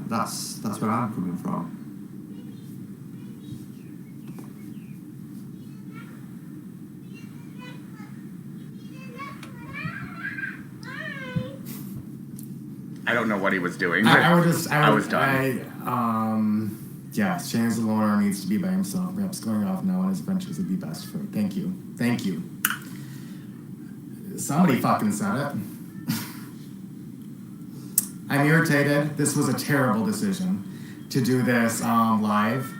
that's where I'm coming from. I don't know what he was doing. I was done. Yeah, Shane's the loner, needs to be by himself. Perhaps going off now on his adventures would be best for. Thank you. Somebody fucking said it. I'm irritated. This was a terrible decision to do this live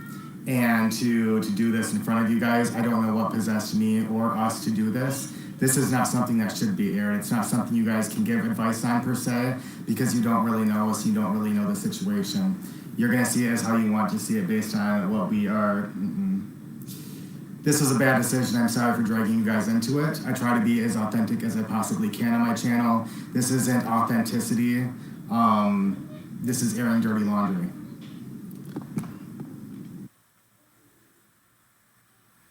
and to do this in front of you guys. I don't know what possessed me or us to do this. This is not something that should be aired. It's not something you guys can give advice on per se, because you don't really know us, you don't really know the situation. You're going to see it as how you want to see it based on what we are. This was a bad decision. I'm sorry for dragging you guys into it. I try to be as authentic as I possibly can on my channel. This isn't authenticity. This is airing dirty laundry.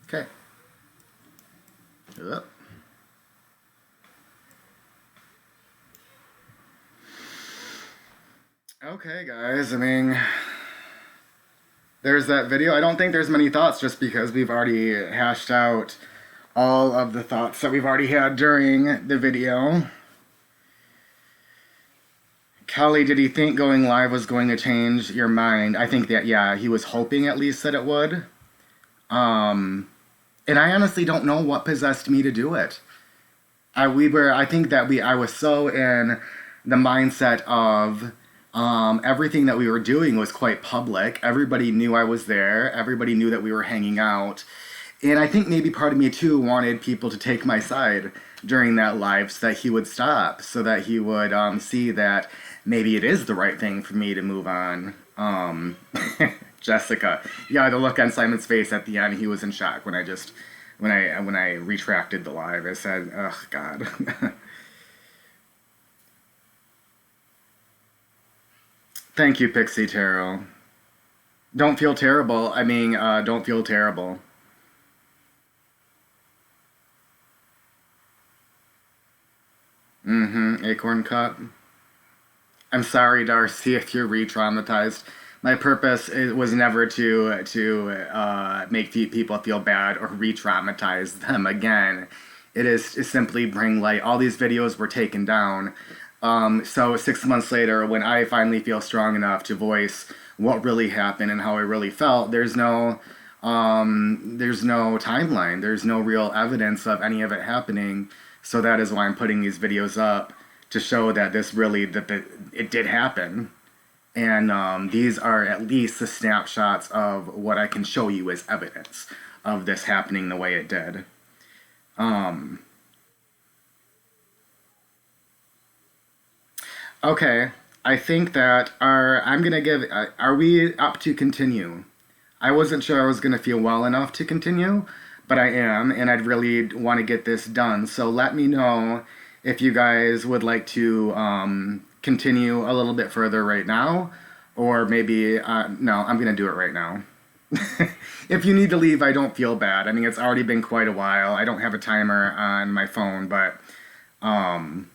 Okay. Yep. Okay, guys, I mean, there's that video. I don't think there's many thoughts, just because we've already hashed out all of the thoughts that we've already had during the video. Kelly, did he think going live was going to change your mind? I think that, yeah, he was hoping at least that it would. And I honestly don't know what possessed me to do it. I was so in the mindset of everything that we were doing was quite public. Everybody knew I was there. Everybody knew that we were hanging out. And I think maybe part of me too wanted people to take my side during that live so that he would stop, so that he would see that maybe it is the right thing for me to move on. Jessica. Yeah, the look on Simon's face at the end, he was in shock when I retracted the live. I said, oh, God. Thank you, Pixie Tarot. Don't feel terrible. I mean, don't feel terrible. Acorn Cup. I'm sorry, Darcy, if you're re-traumatized. My purpose was never to make people feel bad or re-traumatize them again. It is to simply bring light. All these videos were taken down. So 6 months later, when I finally feel strong enough to voice what really happened and how I really felt, there's no timeline. There's no real evidence of any of it happening. So that is why I'm putting these videos up, to show that it did happen. And these are at least the snapshots of what I can show you as evidence of this happening the way it did. Okay, I think that I'm gonna give. Are we up to continue? I wasn't sure I was gonna feel well enough to continue, but I am, and I'd really want to get this done. So let me know if you guys would like to continue a little bit further right now, or maybe no, I'm gonna do it right now. If you need to leave, I don't feel bad. I mean, it's already been quite a while. I don't have a timer on my phone, but I'm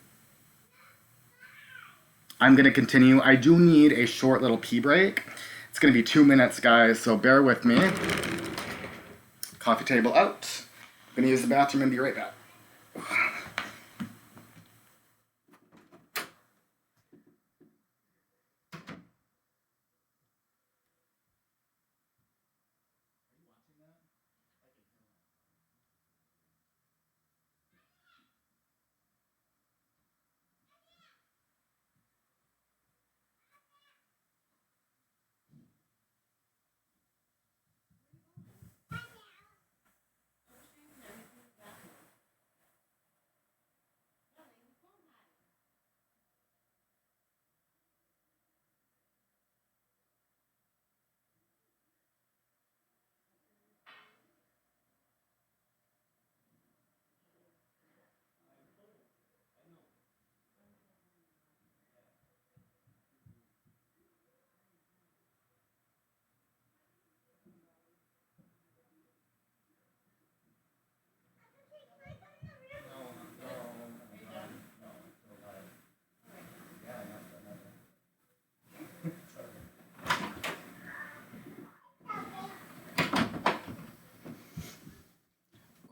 going to continue. I do need a short little pee break. It's going to be 2 minutes, guys, so bear with me. Coffee table out. I'm going to use the bathroom and be right back.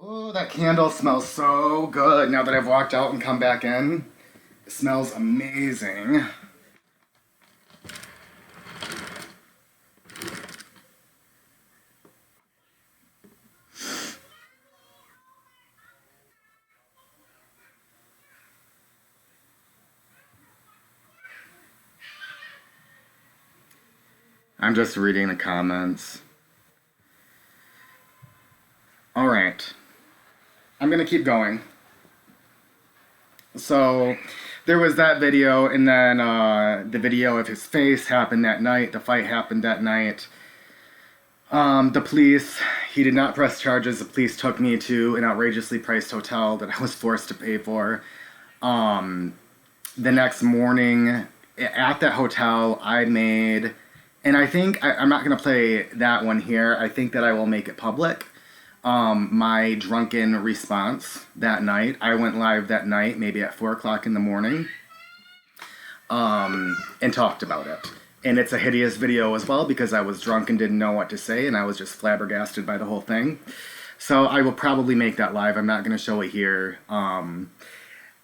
Oh, that candle smells so good now that I've walked out and come back in. It smells amazing. I'm just reading the comments. All right. I'm going to keep going. So there was that video, and then the video of his face happened that night. The fight happened that night. The police, he did not press charges. The police took me to an outrageously priced hotel that I was forced to pay for. The next morning at that hotel, I made, and I think, I'm not going to play that one here. I think that I will make it public. My drunken response that night. I went live that night, maybe at 4 o'clock in the morning, and talked about it. And it's a hideous video as well because I was drunk and didn't know what to say, and I was just flabbergasted by the whole thing. So I will probably make that live. I'm not going to show it here. And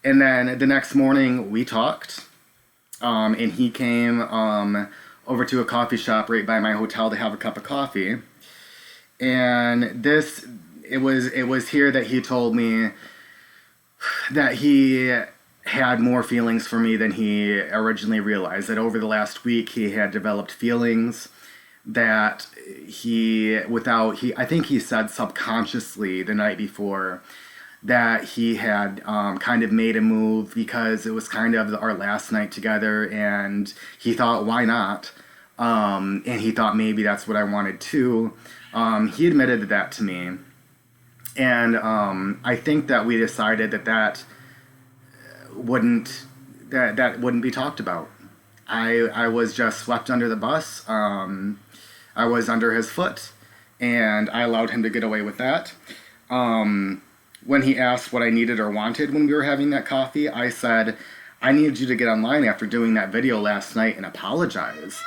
then the next morning we talked, and he came over to a coffee shop right by my hotel to have a cup of coffee. And it was here that he told me that he had more feelings for me than he originally realized. That over the last week he had developed feelings that I think he said subconsciously the night before that he had kind of made a move because it was kind of our last night together, and he thought, why not? And he thought maybe that's what I wanted too. He admitted that to me, and I think that we decided that wouldn't be talked about. I was just swept under the bus. I was under his foot, and I allowed him to get away with that. When he asked what I needed or wanted when we were having that coffee, I said, I needed you to get online after doing that video last night and apologize.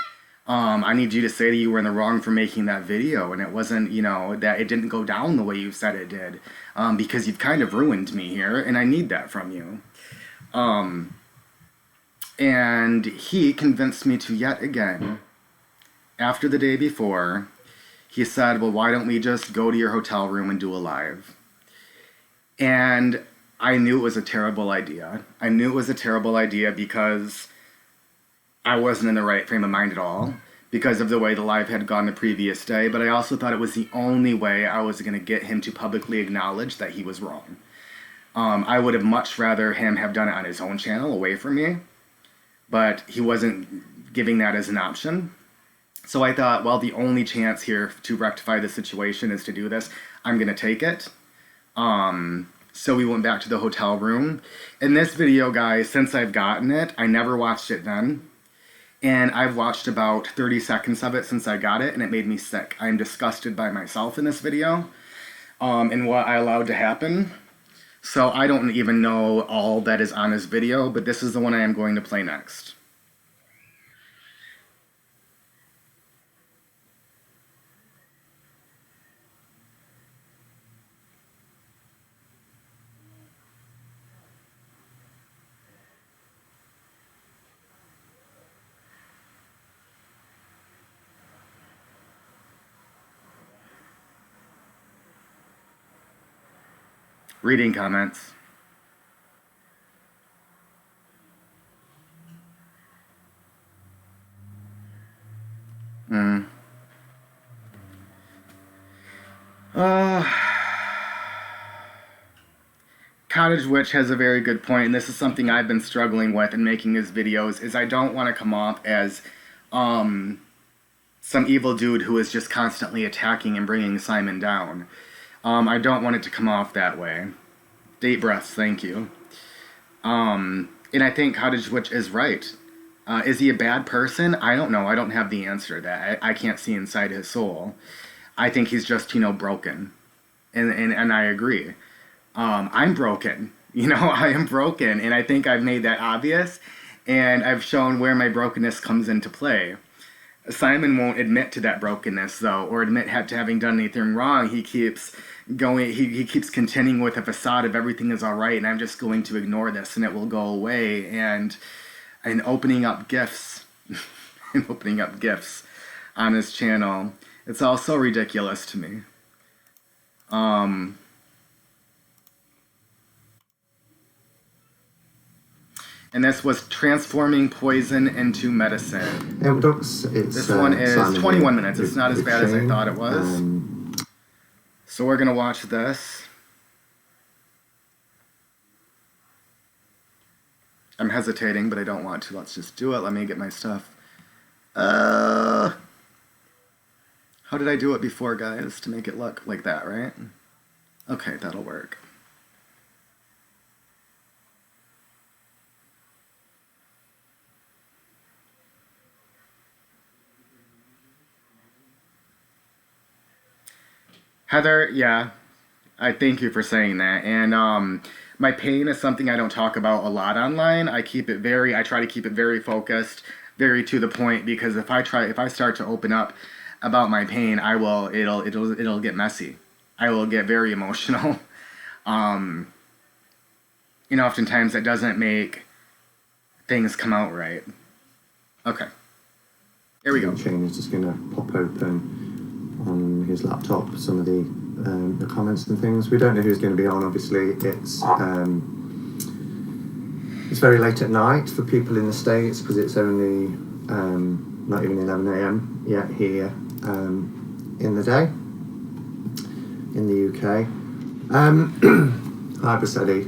I need you to say that you were in the wrong for making that video, and it wasn't, that it didn't go down the way you said it did, because you've kind of ruined me here, and I need that from you. And he convinced me to yet again, after the day before, he said, well, why don't we just go to your hotel room and do a live? And I knew it was a terrible idea. I knew it was a terrible idea because I wasn't in the right frame of mind at all. because of the way the live had gone the previous day, but I also thought it was the only way I was going to get him to publicly acknowledge that he was wrong. I would have much rather him have done it on his own channel away from me, but he wasn't giving that as an option. So I thought, well, the only chance here to rectify the situation is to do this. I'm going to take it. So we went back to the hotel room. In this video, guys, since I've gotten it, I never watched it then. And I've watched about 30 seconds of it since I got it, and it made me sick. I'm disgusted by myself in this video, and what I allowed to happen. So I don't even know all that is on this video, but this is the one I am going to play next. Reading comments. Cottage Witch has a very good point, and this is something I've been struggling with in making his videos, is I don't want to come off as some evil dude who is just constantly attacking and bringing Simon down. I don't want it to come off that way. Deep breaths, thank you. And I think Cottage Witch is right. Is he a bad person? I don't know. I don't have the answer to that. I can't see inside his soul. I think he's just, broken. And I agree. I'm broken. I am broken. And I think I've made that obvious. And I've shown where my brokenness comes into play. Simon won't admit to that brokenness, though, or admit to having done anything wrong. He keeps going, he keeps contending with a facade of everything is all right, and I'm just going to ignore this, and it will go away. And opening up gifts, and opening up gifts on his channel, it's all so ridiculous to me. And this was transforming poison into medicine. This one is 21 minutes. It's not as bad as I thought it was. So we're going to watch this. I'm hesitating, but I don't want to. Let's just do it. Let me get my stuff. How did I do it before, guys? To make it look like that, right? Okay, that'll work. Heather, yeah, I thank you for saying that. And my pain is something I don't talk about a lot online. I try to keep it very focused, very to the point, because if I start to open up about my pain, it'll get messy. I will get very emotional. Oftentimes that doesn't make things come out right. Okay. Here we go. Shane is just going to pop open on his laptop some of the comments and things. We don't know who's going to be on. Obviously, it's very late at night for people in the States because it's only not even 11 a.m. yet here in the day in the UK. Hi, Basetti.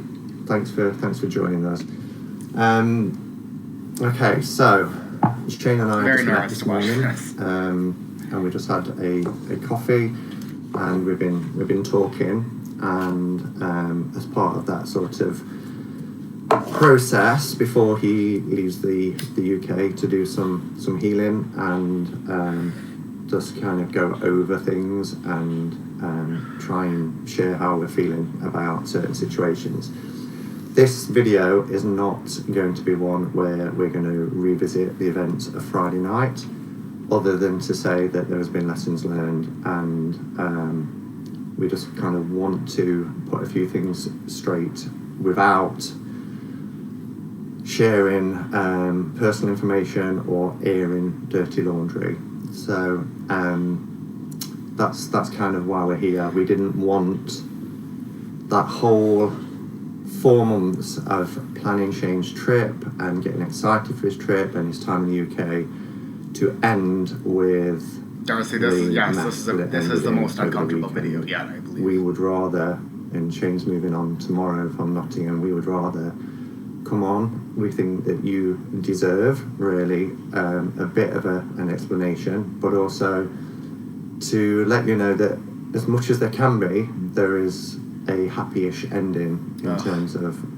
Thanks for joining us. Okay, so Shane and I just met this morning. And we just had a coffee, and we've been talking, and as part of that sort of process before he leaves the UK to do some healing and just kind of go over things and try and share how we're feeling about certain situations. This video is not going to be one where we're going to revisit the events of Friday night, other than to say that there has been lessons learned, and we just kind of want to put a few things straight without sharing personal information or airing dirty laundry. So that's kind of why we're here. We didn't want that whole 4 months of planning Shane's trip and getting excited for his trip and his time in the UK to end with Darcy, this is the most uncomfortable video yet, I believe. We would rather, and Shane's moving on tomorrow from Nottingham, we would rather come on. We think that you deserve really a bit of an explanation, but also to let you know that as much as there can be, there is a happy-ish ending in terms of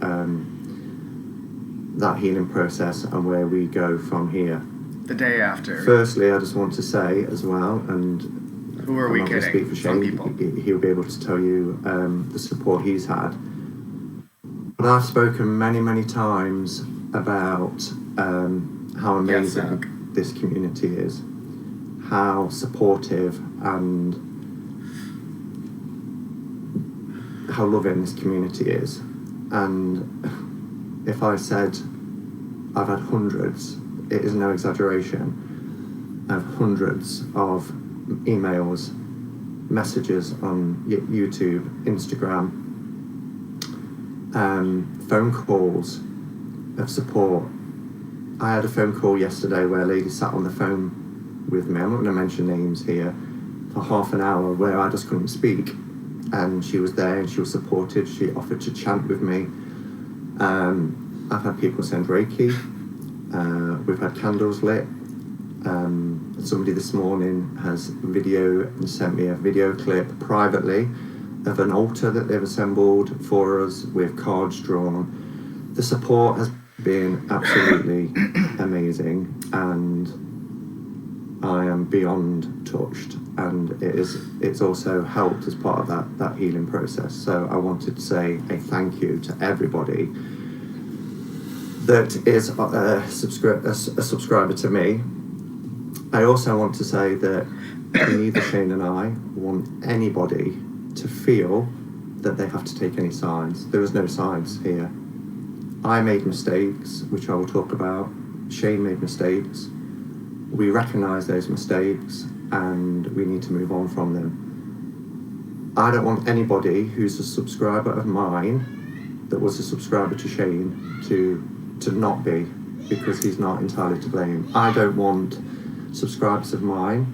that healing process and where we go from here. The day after. Firstly, I just want to say as well, and who are we I'm not going to kidding? speak for Some Shane. people. He'll be able to tell you the support he's had. But I've spoken many, many times about how amazing this community is, how supportive and how loving this community is. And if I said I've had hundreds, it is no exaggeration, of hundreds of emails, messages on YouTube, Instagram, phone calls of support. I had a phone call yesterday where a lady sat on the phone with me, I'm not going to mention names here, for half an hour where I just couldn't speak. And she was there and she was supportive. She offered to chant with me. I've had people send Reiki. We've had candles lit. Somebody this morning has video and sent me a video clip privately of an altar that they've assembled for us with cards drawn. The support has been absolutely amazing, and I am beyond touched, and it's also helped as part of that healing process. So I wanted to say a thank you to everybody that is a subscriber to me. I also want to say that neither Shane and I want anybody to feel that they have to take any sides. There is no sides here. I made mistakes, which I will talk about. Shane made mistakes. We recognise those mistakes and we need to move on from them. I don't want anybody who's a subscriber of mine that was a subscriber to Shane to not be, because he's not entirely to blame. I don't want subscribers of mine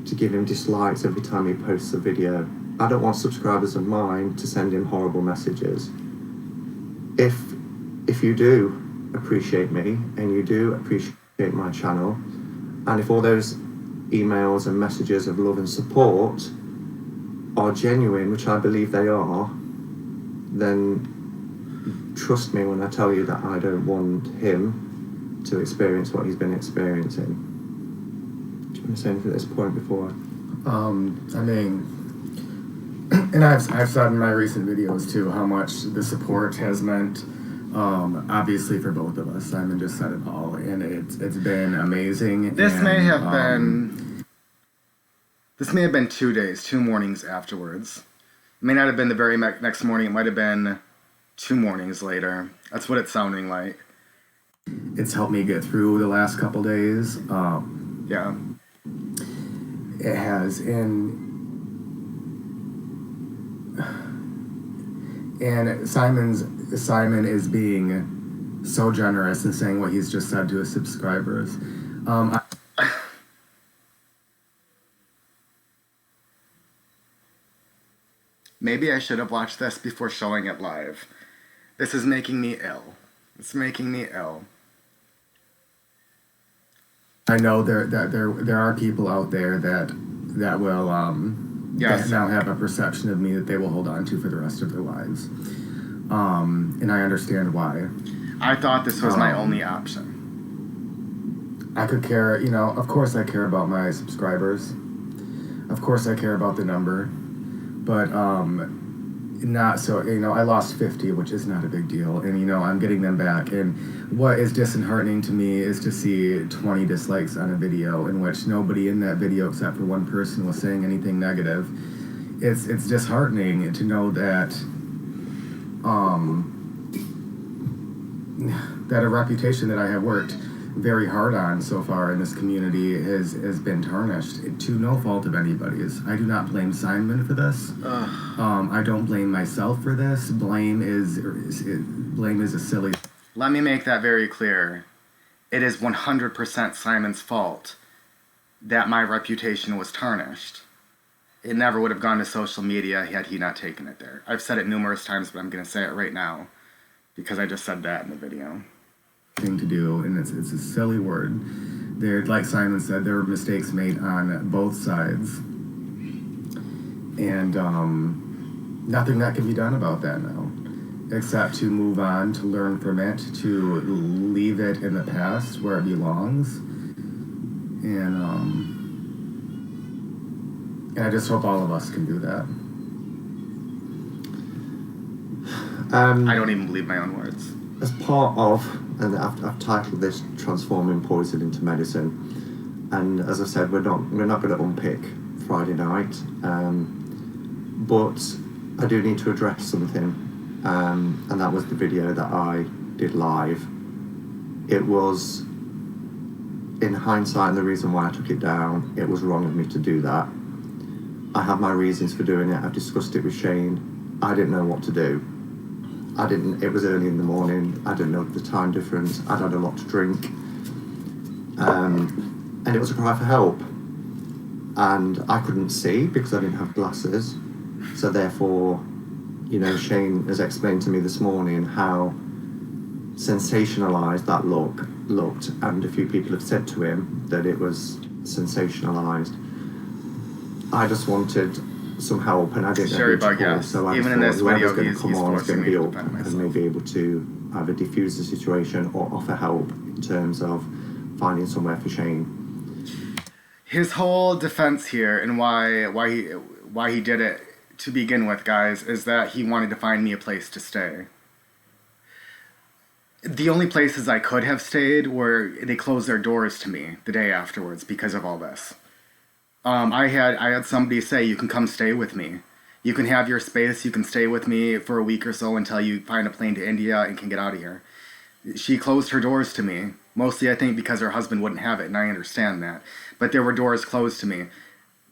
to give him dislikes every time he posts a video. I don't want subscribers of mine to send him horrible messages. If you do appreciate me and you do appreciate my channel, and if all those emails and messages of love and support are genuine, which I believe they are, then trust me when I tell you that I don't want him to experience what he's been experiencing. Do you want to say anything at this point before? I mean, and I've said in my recent videos too how much the support has meant, obviously for both of us. Simon just said it all, and it's been amazing. This may have been 2 days, 2 mornings afterwards. It may not have been the very next morning. It might have been 2 mornings later. That's what it's sounding like. It's helped me get through the last couple days. Yeah. It has, and Simon is being so generous and saying what he's just said to his subscribers. Maybe I should have watched this before showing it live. This is making me ill. It's making me ill. I know there are people out there that will that now have a perception of me that they will hold on to for the rest of their lives. And I understand why. I thought this was my only option. I could care, of course I care about my subscribers. Of course I care about the number. But not so, I lost 50, which is not a big deal. And, I'm getting them back. And what is disheartening to me is to see 20 dislikes on a video in which nobody in that video except for one person was saying anything negative. It's disheartening to know that that a reputation that I have worked very hard on so far in this community has been tarnished to no fault of anybody's. I do not blame Simon for this. I don't blame myself for this. Blame is a silly. Let me make that very clear. It is 100% Simon's fault that my reputation was tarnished. It never would have gone to social media had he not taken it there. I've said it numerous times, but I'm going to say it right now because I just said that in the video. Thing to do, and it's a silly word. There, like Simon said, there were mistakes made on both sides, and nothing that can be done about that now, except to move on, to learn from it, to leave it in the past where it belongs, and I just hope all of us can do that. I don't even believe my own words. As part of, and I've titled this "Transforming Poison into Medicine," and as I said, we're not going to unpick Friday night, but I do need to address something, and that was the video that I did live. It was, in hindsight, and the reason why I took it down, it was wrong of me to do that. I have my reasons for doing it. I've discussed it with Shane. I didn't know what to do. It was early in the morning. I didn't know the time difference. I'd had a lot to drink. And it was a cry for help. And I couldn't see because I didn't have glasses. So therefore, Shane has explained to me this morning how sensationalised that looked. And a few people have said to him that it was sensationalised. I just wanted some help, and I didn't know who to call, so I even in this video, going to come on is going to be up and and maybe able to either diffuse the situation or offer help in terms of finding somewhere for Shane. His whole defense here and why he did it to begin with, guys, is that he wanted to find me a place to stay. The only places I could have stayed were they closed their doors to me the day afterwards because of all this. I had somebody say, you can come stay with me. You can have your space. You can stay with me for a week or so until you find a plane to India and can get out of here. She closed her doors to me, mostly I think because her husband wouldn't have it, and I understand that. But there were doors closed to me.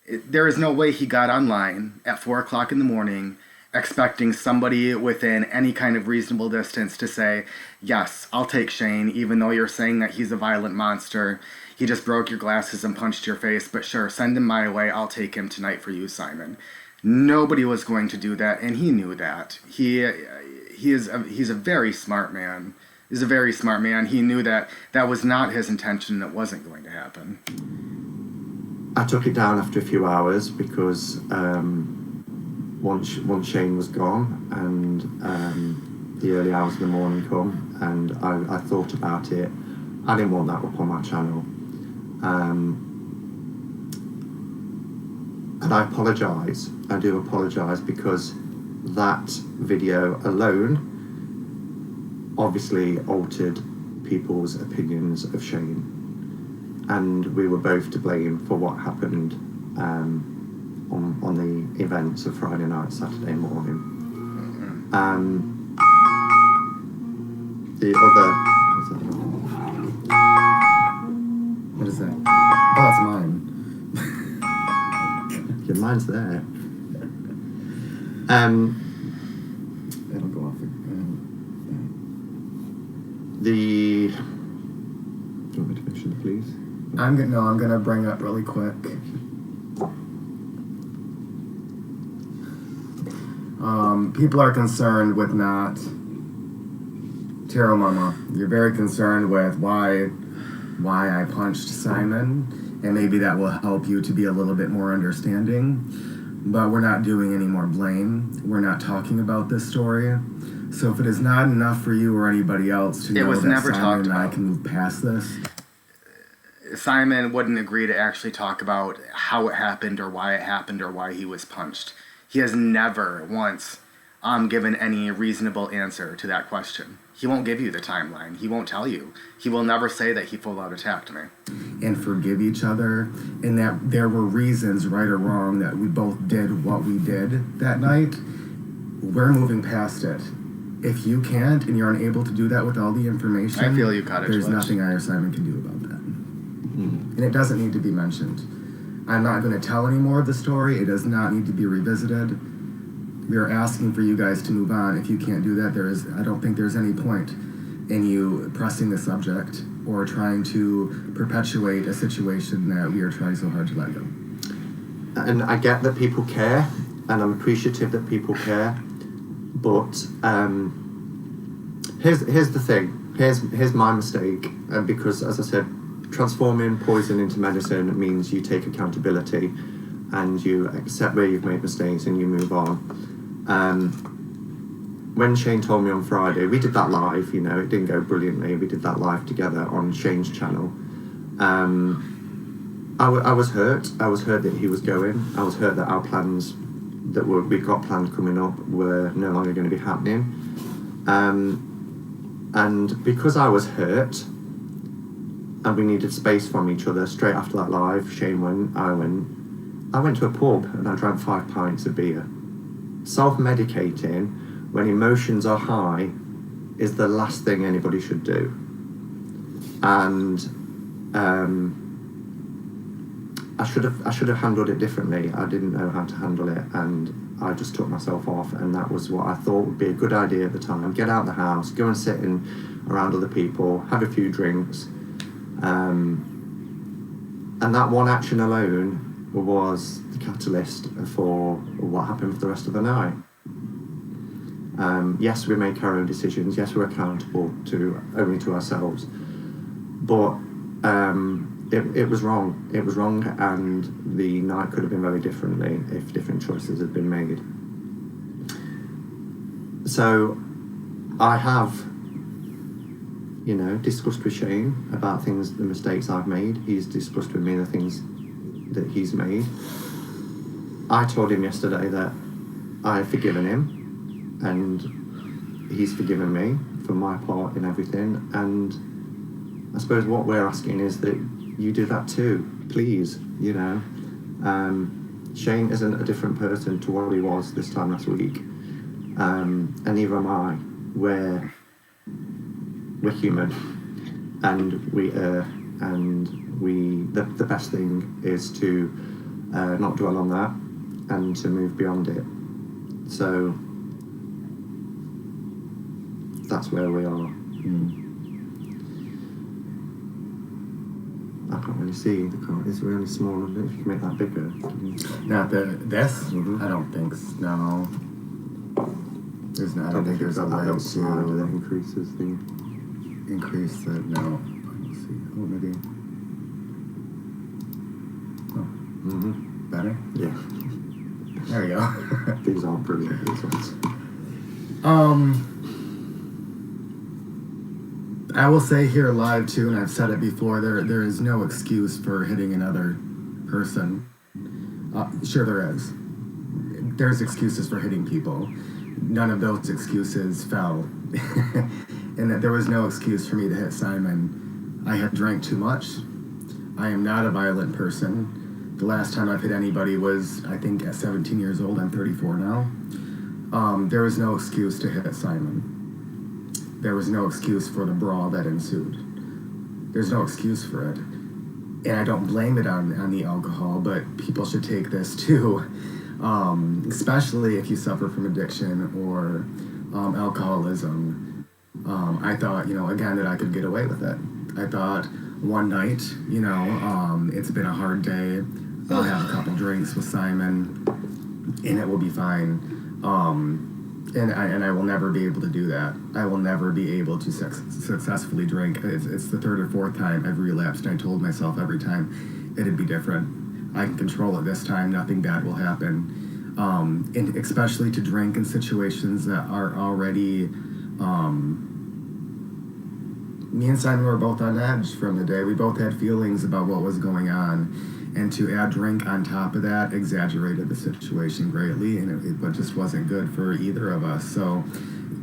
There is no way he got online at 4 o'clock in the morning expecting somebody within any kind of reasonable distance to say, yes, I'll take Shane, even though you're saying that he's a violent monster. He just broke your glasses and punched your face, but sure, send him my way. I'll take him tonight for you, Simon. Nobody was going to do that, and he knew that. He's a very smart man. He's a very smart man. He knew that that was not his intention and it wasn't going to happen. I took it down after a few hours because once Shane was gone and the early hours of the morning come, and I thought about it. I didn't want that up on my channel. And I apologise. I do apologise because that video alone obviously altered people's opinions of Shane, and we were both to blame for what happened on the events of Friday night, Saturday morning. The other. What is that? Oh, that's mine. Yeah, mine's there. It'll go off. Do you want me to finish it, please? I'm gonna bring up really quick. People are concerned with not. Taro Mama, you're very concerned with why I punched Simon, and maybe that will help you to be a little bit more understanding. But we're not doing any more blame. We're not talking about this story. So if it is not enough for you or anybody else to know that Simon and I can move past this. Simon wouldn't agree to actually talk about how it happened or why he was punched. He has never once given any reasonable answer to that question. He won't give you the timeline. He won't tell you. He will never say that he full out attacked me. And forgive each other, and that there were reasons, right or wrong, that we both did what we did that night. We're moving past it. If you can't and you're unable to do that with all the information, I feel you, Cottage there's Witch. nothing I or Simon can do about that. And it doesn't need to be mentioned. I'm not going to tell any more of the story. It does not need to be revisited. We are asking for you guys to move on. If you can't do that, I don't think there's any point in you pressing the subject or trying to perpetuate a situation that we are trying so hard to let go. And I get that people care, and I'm appreciative that people care, but here's the thing. Here's my mistake, because as I said, transforming poison into medicine means you take accountability and you accept where you've made mistakes and you move on. When Shane told me on Friday, we did that live, you know, it didn't go brilliantly, we did that live together on Shane's channel. I was hurt. I was hurt that he was going. I was hurt that our plans that we got planned coming up were no longer going to be happening. And because I was hurt and we needed space from each other, straight after that live, Shane went, I went to a pub and I drank 5 pints of beer. Self-medicating when emotions are high is the last thing anybody should do. And I should have handled it differently. I didn't know how to handle it, and I just took myself off, and that was what I thought would be a good idea at the time. Get out of the house, go and sit around other people, have a few drinks. And that one action alone was the catalyst for what happened for the rest of the night. Yes, we make our own decisions. Yes, we're accountable only to ourselves. But it was wrong. It was wrong, and the night could have been very differently if different choices had been made. So I have, you know, discussed with Shane about the mistakes I've made. He's discussed with me the things that he's made. I told him yesterday that I have forgiven him, and he's forgiven me for my part in everything. And I suppose what we're asking is that you do that too, please, you know. Shane isn't a different person to what he was this time last week, and neither am I. We're human, and we err, and the best thing is to not dwell on that and to move beyond it. So that's where we are. I can't really see. It's really small. If you can make that bigger. Not this? Mhm. I don't think so. No. There's not. I don't think there's a way that slide that to increases the. increase it. No. Let's see. Oh, maybe. Oh, Mm-hmm. better? Yeah. There we go. These aren't brilliant. These ones. I will say here live too, and I've said it before, there is no excuse for hitting another person. Sure there is. There's excuses for hitting people. None of those excuses fell. And that there was no excuse for me to hit Simon. I had drank too much. I am not a violent person. The last time I've hit anybody was, I think, at 17 years old. I'm 34 now. There was no excuse to hit Simon. There was no excuse for the brawl that ensued. There's no excuse for it. And I don't blame it on the alcohol, but people should take this too. Especially if you suffer from addiction or alcoholism. I thought, again, that I could get away with it. I thought one night, it's been a hard day. I'll have a couple drinks with Simon and it will be fine. And I will never be able to do that. I will never be able to successfully drink. It's the third or fourth time I've relapsed, and I told myself every time it'd be different. I can control it this time. Nothing bad will happen. And especially to drink in situations that are already... me and Simon were both on edge from the day. We both had feelings about what was going on. And to add drink on top of that exaggerated the situation greatly, and it just wasn't good for either of us. So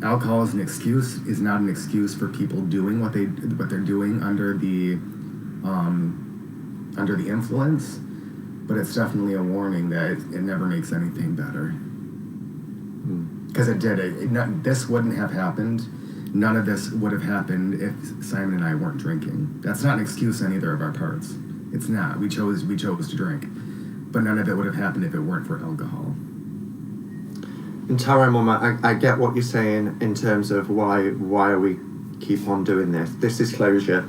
alcohol is not an excuse for people doing what they're doing under the influence, but it's definitely a warning that it never makes anything better. Because it did. This wouldn't have happened. None of this would have happened if Simon and I weren't drinking. That's not an excuse on either of our parts. It's not. We chose to drink. But none of it would have happened if it weren't for alcohol. And Tara and Mama, I get what you're saying in terms of why are we keep on doing this. This is closure.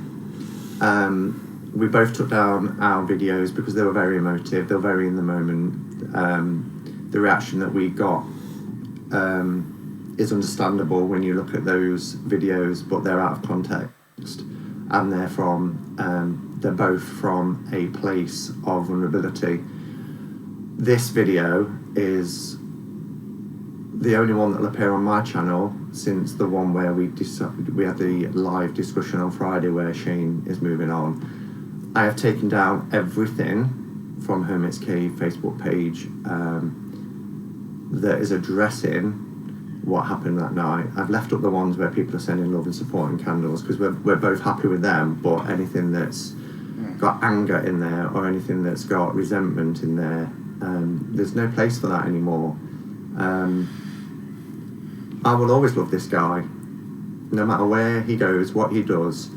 We both took down our videos because they were very emotive, they were very in the moment. The reaction that we got is understandable when you look at those videos, but they're out of context, and they're both from a place of vulnerability. This video is the only one that'll appear on my channel since the one where we had the live discussion on Friday where Shane is moving on. I have taken down everything from Hermit's Cave Facebook page that is addressing what happened that night. I've left up the ones where people are sending love and support and candles because we're both happy with them, but anything that's got anger in there or anything that's got resentment in there, there's no place for that anymore. I will always love this guy, no matter where he goes, what he does.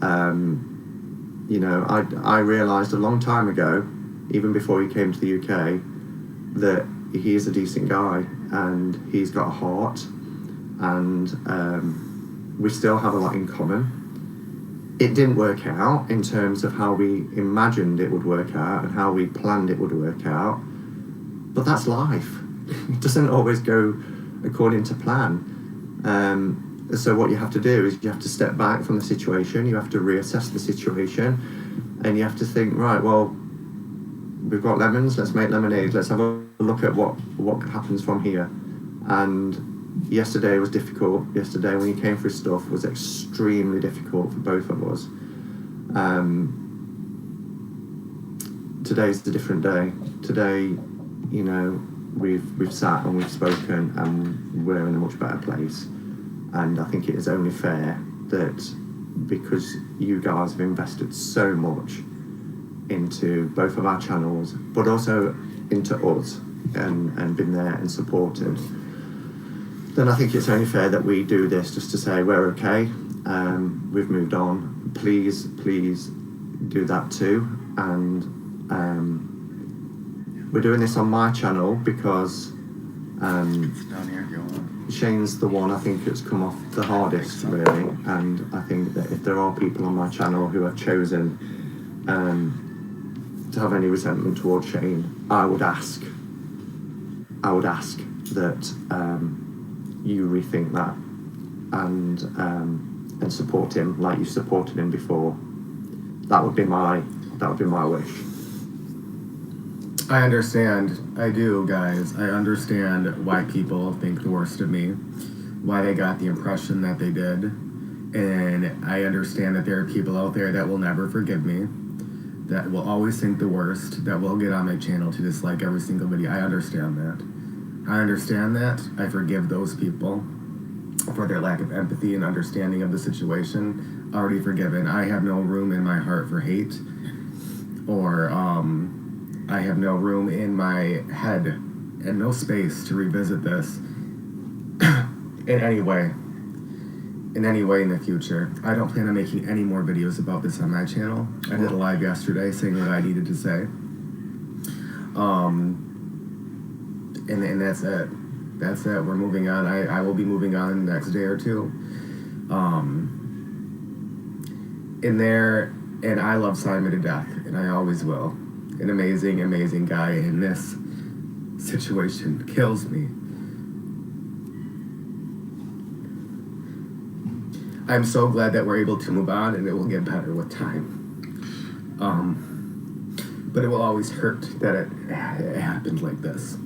I realised a long time ago, even before he came to the UK, that he is a decent guy and he's got a heart, and we still have a lot in common. It didn't work out in terms of how we imagined it would work out and how we planned it would work out, but that's life. It doesn't always go according to plan. So what you have to do is you have to step back from the situation, you have to reassess the situation, and you have to think, right, well, we've got lemons, let's make lemonade, let's have a look at what happens from here. And yesterday was difficult. Yesterday when he came through stuff was extremely difficult for both of us. Today's a different day. Today, we've sat and we've spoken and we're in a much better place. And I think it is only fair that because you guys have invested so much into both of our channels, but also into us and been there and supported, then I think it's only fair that we do this just to say we're okay, we've moved on. Please do that too. And we're doing this on my channel because It's down here if you want. Shane's the one I think that's come off the hardest, really, and I think that if there are people on my channel who have chosen to have any resentment towards Shane, I would ask that you rethink that and support him like you supported him before. That would be my wish. I understand. I do, guys. I understand why people think the worst of me, why they got the impression that they did. And I understand that there are people out there that will never forgive me, that will always think the worst, that will get on my channel to dislike every single video. I understand that. I forgive those people for their lack of empathy and understanding of the situation. Already forgiven. I have no room in my heart for hate, or I have no room in my head and no space to revisit this in any way in the future. I don't plan on making any more videos about this on my channel. I did a live yesterday saying what I needed to say. And that's it. We're moving on. I will be moving on the next day or two. And I love Simon to death, and I always will. An amazing, amazing guy, and this situation kills me. I'm so glad that we're able to move on, and it will get better with time. But it will always hurt that it happened like this.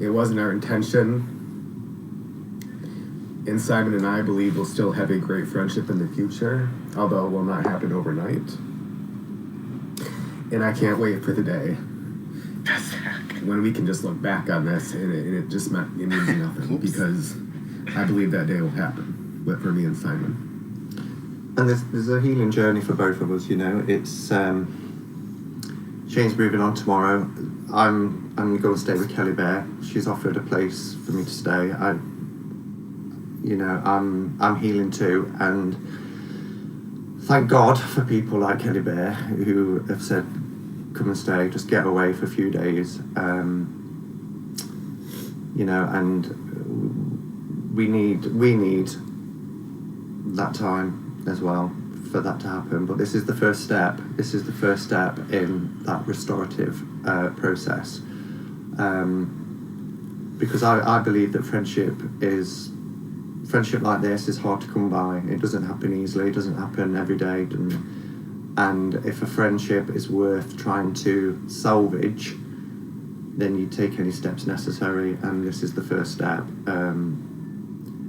It wasn't our intention. And Simon and I believe we'll still have a great friendship in the future, although it will not happen overnight. And I can't wait for the day when we can just look back on this and it just meant it means nothing, because I believe that day will happen, but for me and Simon. And there's a healing journey for both of us, It's Shane's moving on tomorrow. I'm going to stay with Kelly Bear. She's offered a place for me to stay. I'm healing too, and thank God for people like Kelly Bear who have said, come and stay, just get away for a few days. And we need that time as well for that to happen, but this is the first step. This is the first step in that restorative process. Because I believe that friendship like this is hard to come by. It doesn't happen easily. It doesn't happen every day. And if a friendship is worth trying to salvage, then you take any steps necessary, and this is the first step.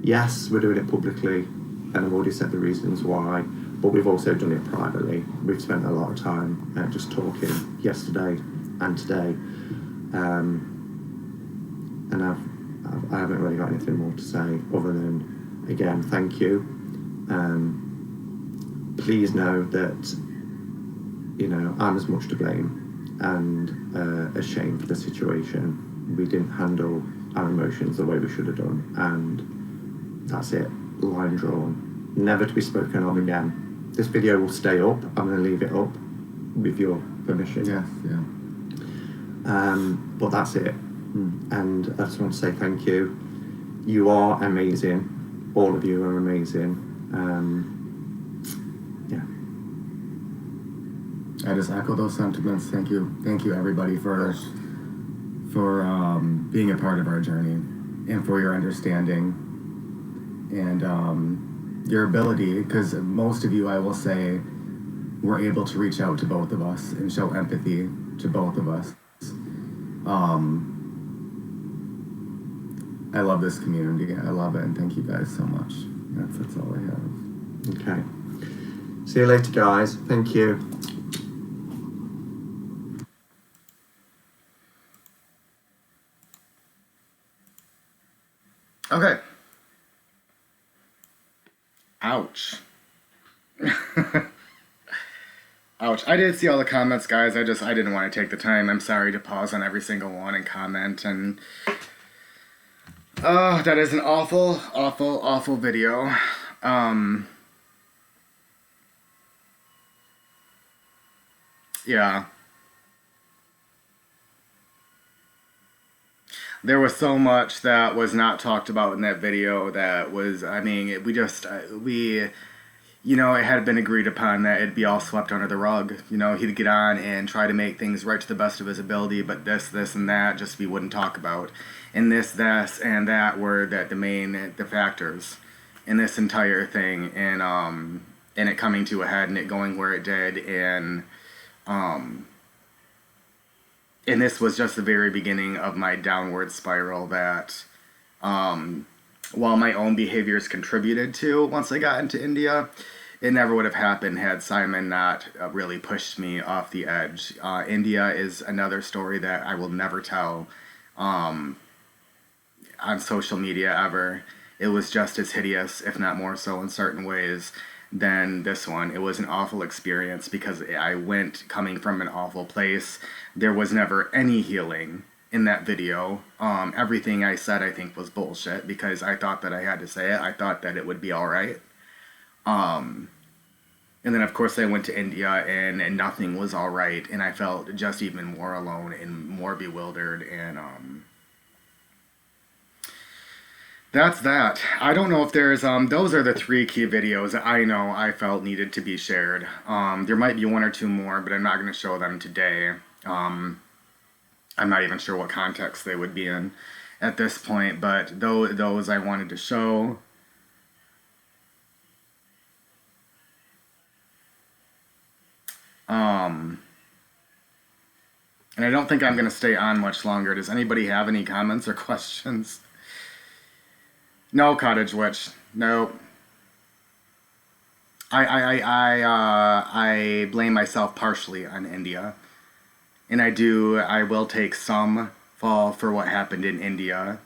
Yes, we're doing it publicly, and I've already said the reasons why, but we've also done it privately. We've spent a lot of time just talking yesterday and today, and I haven't really got anything more to say other than, again, thank you. Please know that, you know, I'm as much to blame and ashamed for the situation. We didn't handle our emotions the way we should have done, and that's it. Line drawn. Never to be spoken of again. This video will stay up. I'm going to leave it up with your permission. Yes, yeah. But that's it. And I just want to say thank you. You are amazing. All of you are amazing. I just echo those sentiments. Thank you everybody for being a part of our journey, and for your understanding and your ability, because most of you, I will say, were able to reach out to both of us and show empathy to both of us. I love this community. I love it, and thank you guys so much. That's all I have. Okay. See you later, guys. Thank you. Okay. Ouch. Ouch. I did see all the comments, guys. I didn't want to take the time. I'm sorry to pause on every single one and comment. And that is an awful, awful, awful video. Yeah. There was so much that was not talked about in that video that was, I mean, you know, it had been agreed upon that it'd be all swept under the rug. You know, he'd get on and try to make things right to the best of his ability, but this, and that just we wouldn't talk about. And this, and that were the factors in this entire thing, and it coming to a head and it going where it did, and this was just the very beginning of my downward spiral that, while my own behaviors contributed to once I got into India, it never would have happened had Simon not really pushed me off the edge. India is another story that I will never tell on social media ever. It was just as hideous, if not more so in certain ways, than this one. It was an awful experience because I went coming from an awful place. There was never any healing in that video. Everything I said, I think, was bullshit because I thought that I had to say it. I thought that it would be all right. And then, of course, I went to India and nothing was all right. And I felt just even more alone and more bewildered. And that's that. I don't know if there's, those are the 3 key videos that I know I felt needed to be shared. There might be 1 or 2 more, but I'm not going to show them today. I'm not even sure what context they would be in at this point, but those I wanted to show. And I don't think I'm going to stay on much longer. Does anybody have any comments or questions? No, Cottage Witch. No. I blame myself partially on India. And I will take some fall for what happened in India.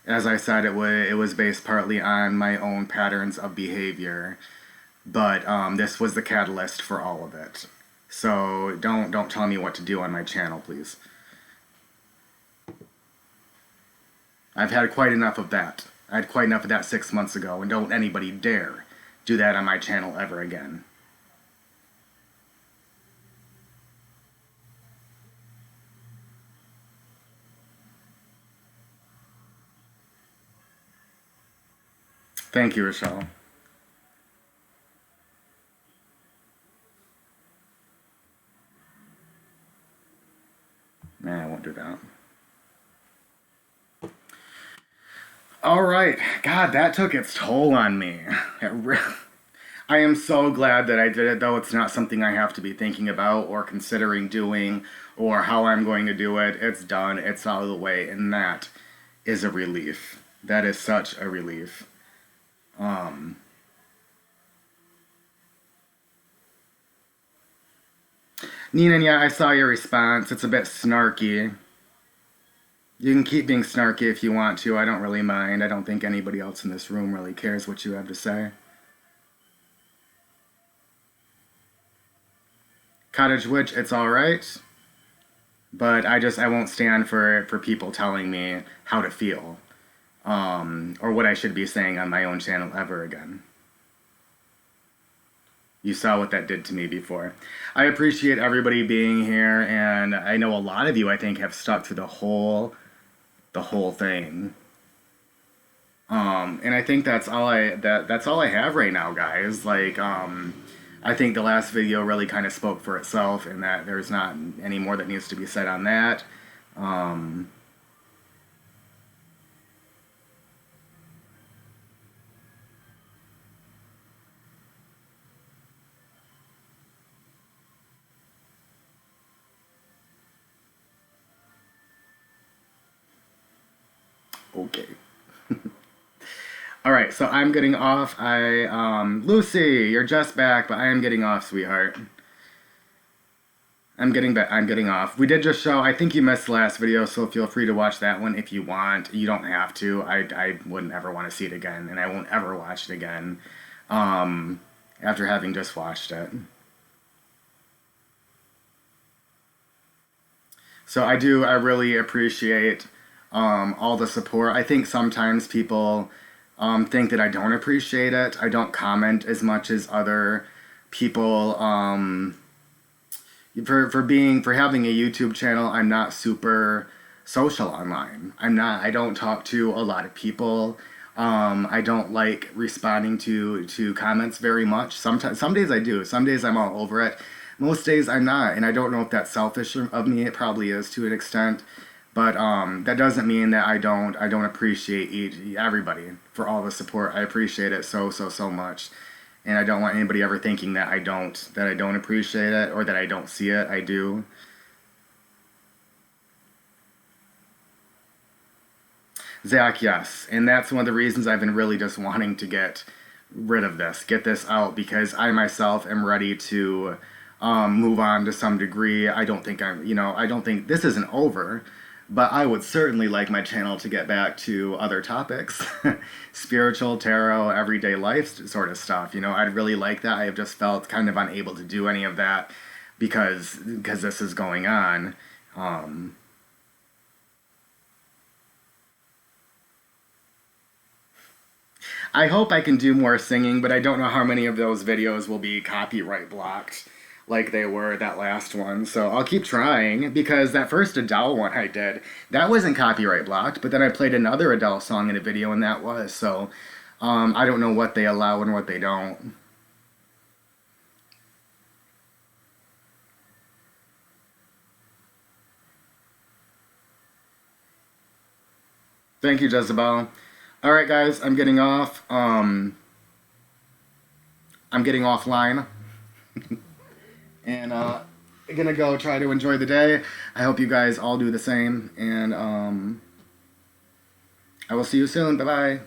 As I said, it was based partly on my own patterns of behavior. But this was the catalyst for all of it. So don't tell me what to do on my channel, please. I've had quite enough of that. I had quite enough of that 6 months ago, and don't anybody dare do that on my channel ever again. Thank you, Rochelle. All right. God, that took its toll on me. I am so glad that I did it, though it's not something I have to be thinking about or considering doing or how I'm going to do it. It's done. It's out of the way. And that is a relief. That is such a relief. Nina, yeah, I saw your response. It's a bit snarky. You can keep being snarky if you want to. I don't really mind. I don't think anybody else in this room really cares what you have to say. Cottage Witch, it's alright. But I won't stand for people telling me how to feel. Or what I should be saying on my own channel ever again. You saw what that did to me before. I appreciate everybody being here, and I know a lot of you, I think, have stuck through the whole thing. And I think that's all I have right now, guys. Like, I think the last video really kind of spoke for itself, and that there's not any more that needs to be said on that. Okay. All right, so I'm getting off. Lucy, you're just back, but I am getting off, sweetheart. I'm getting off. We did just show, I think you missed the last video, so feel free to watch that one if you want. You don't have to. I wouldn't ever want to see it again, and I won't ever watch it again after having just watched it. So I really appreciate all the support. I think sometimes people think that I don't appreciate it. I don't comment as much as other people. For having a YouTube channel, I'm not super social online. I don't talk to a lot of people. I don't like responding to comments very much. Some days I do. Some days I'm all over it. Most days I'm not, and I don't know if that's selfish of me. It probably is to an extent, but that doesn't mean that I don't appreciate everybody for all the support. I appreciate it so much, and I don't want anybody ever thinking that I don't appreciate it or that I don't see it. I do. Zach, yes, and that's one of the reasons I've been really just wanting to get rid of this, get this out, because I myself am ready to move on to some degree. I don't think this isn't over, but I would certainly like my channel to get back to other topics, spiritual, tarot, everyday life sort of stuff. I'd really like that. I have just felt kind of unable to do any of that because this is going on. I hope I can do more singing, but I don't know how many of those videos will be copyright blocked like they were that last one. So I'll keep trying, because that first Adele one I did, that wasn't copyright blocked, but then I played another Adele song in a video and that was. So I don't know what they allow and what they don't. Thank you, Jezebel. All right, guys, I'm getting off. I'm getting offline. And I'm gonna go try to enjoy the day. I hope you guys all do the same. And I will see you soon. Bye-bye.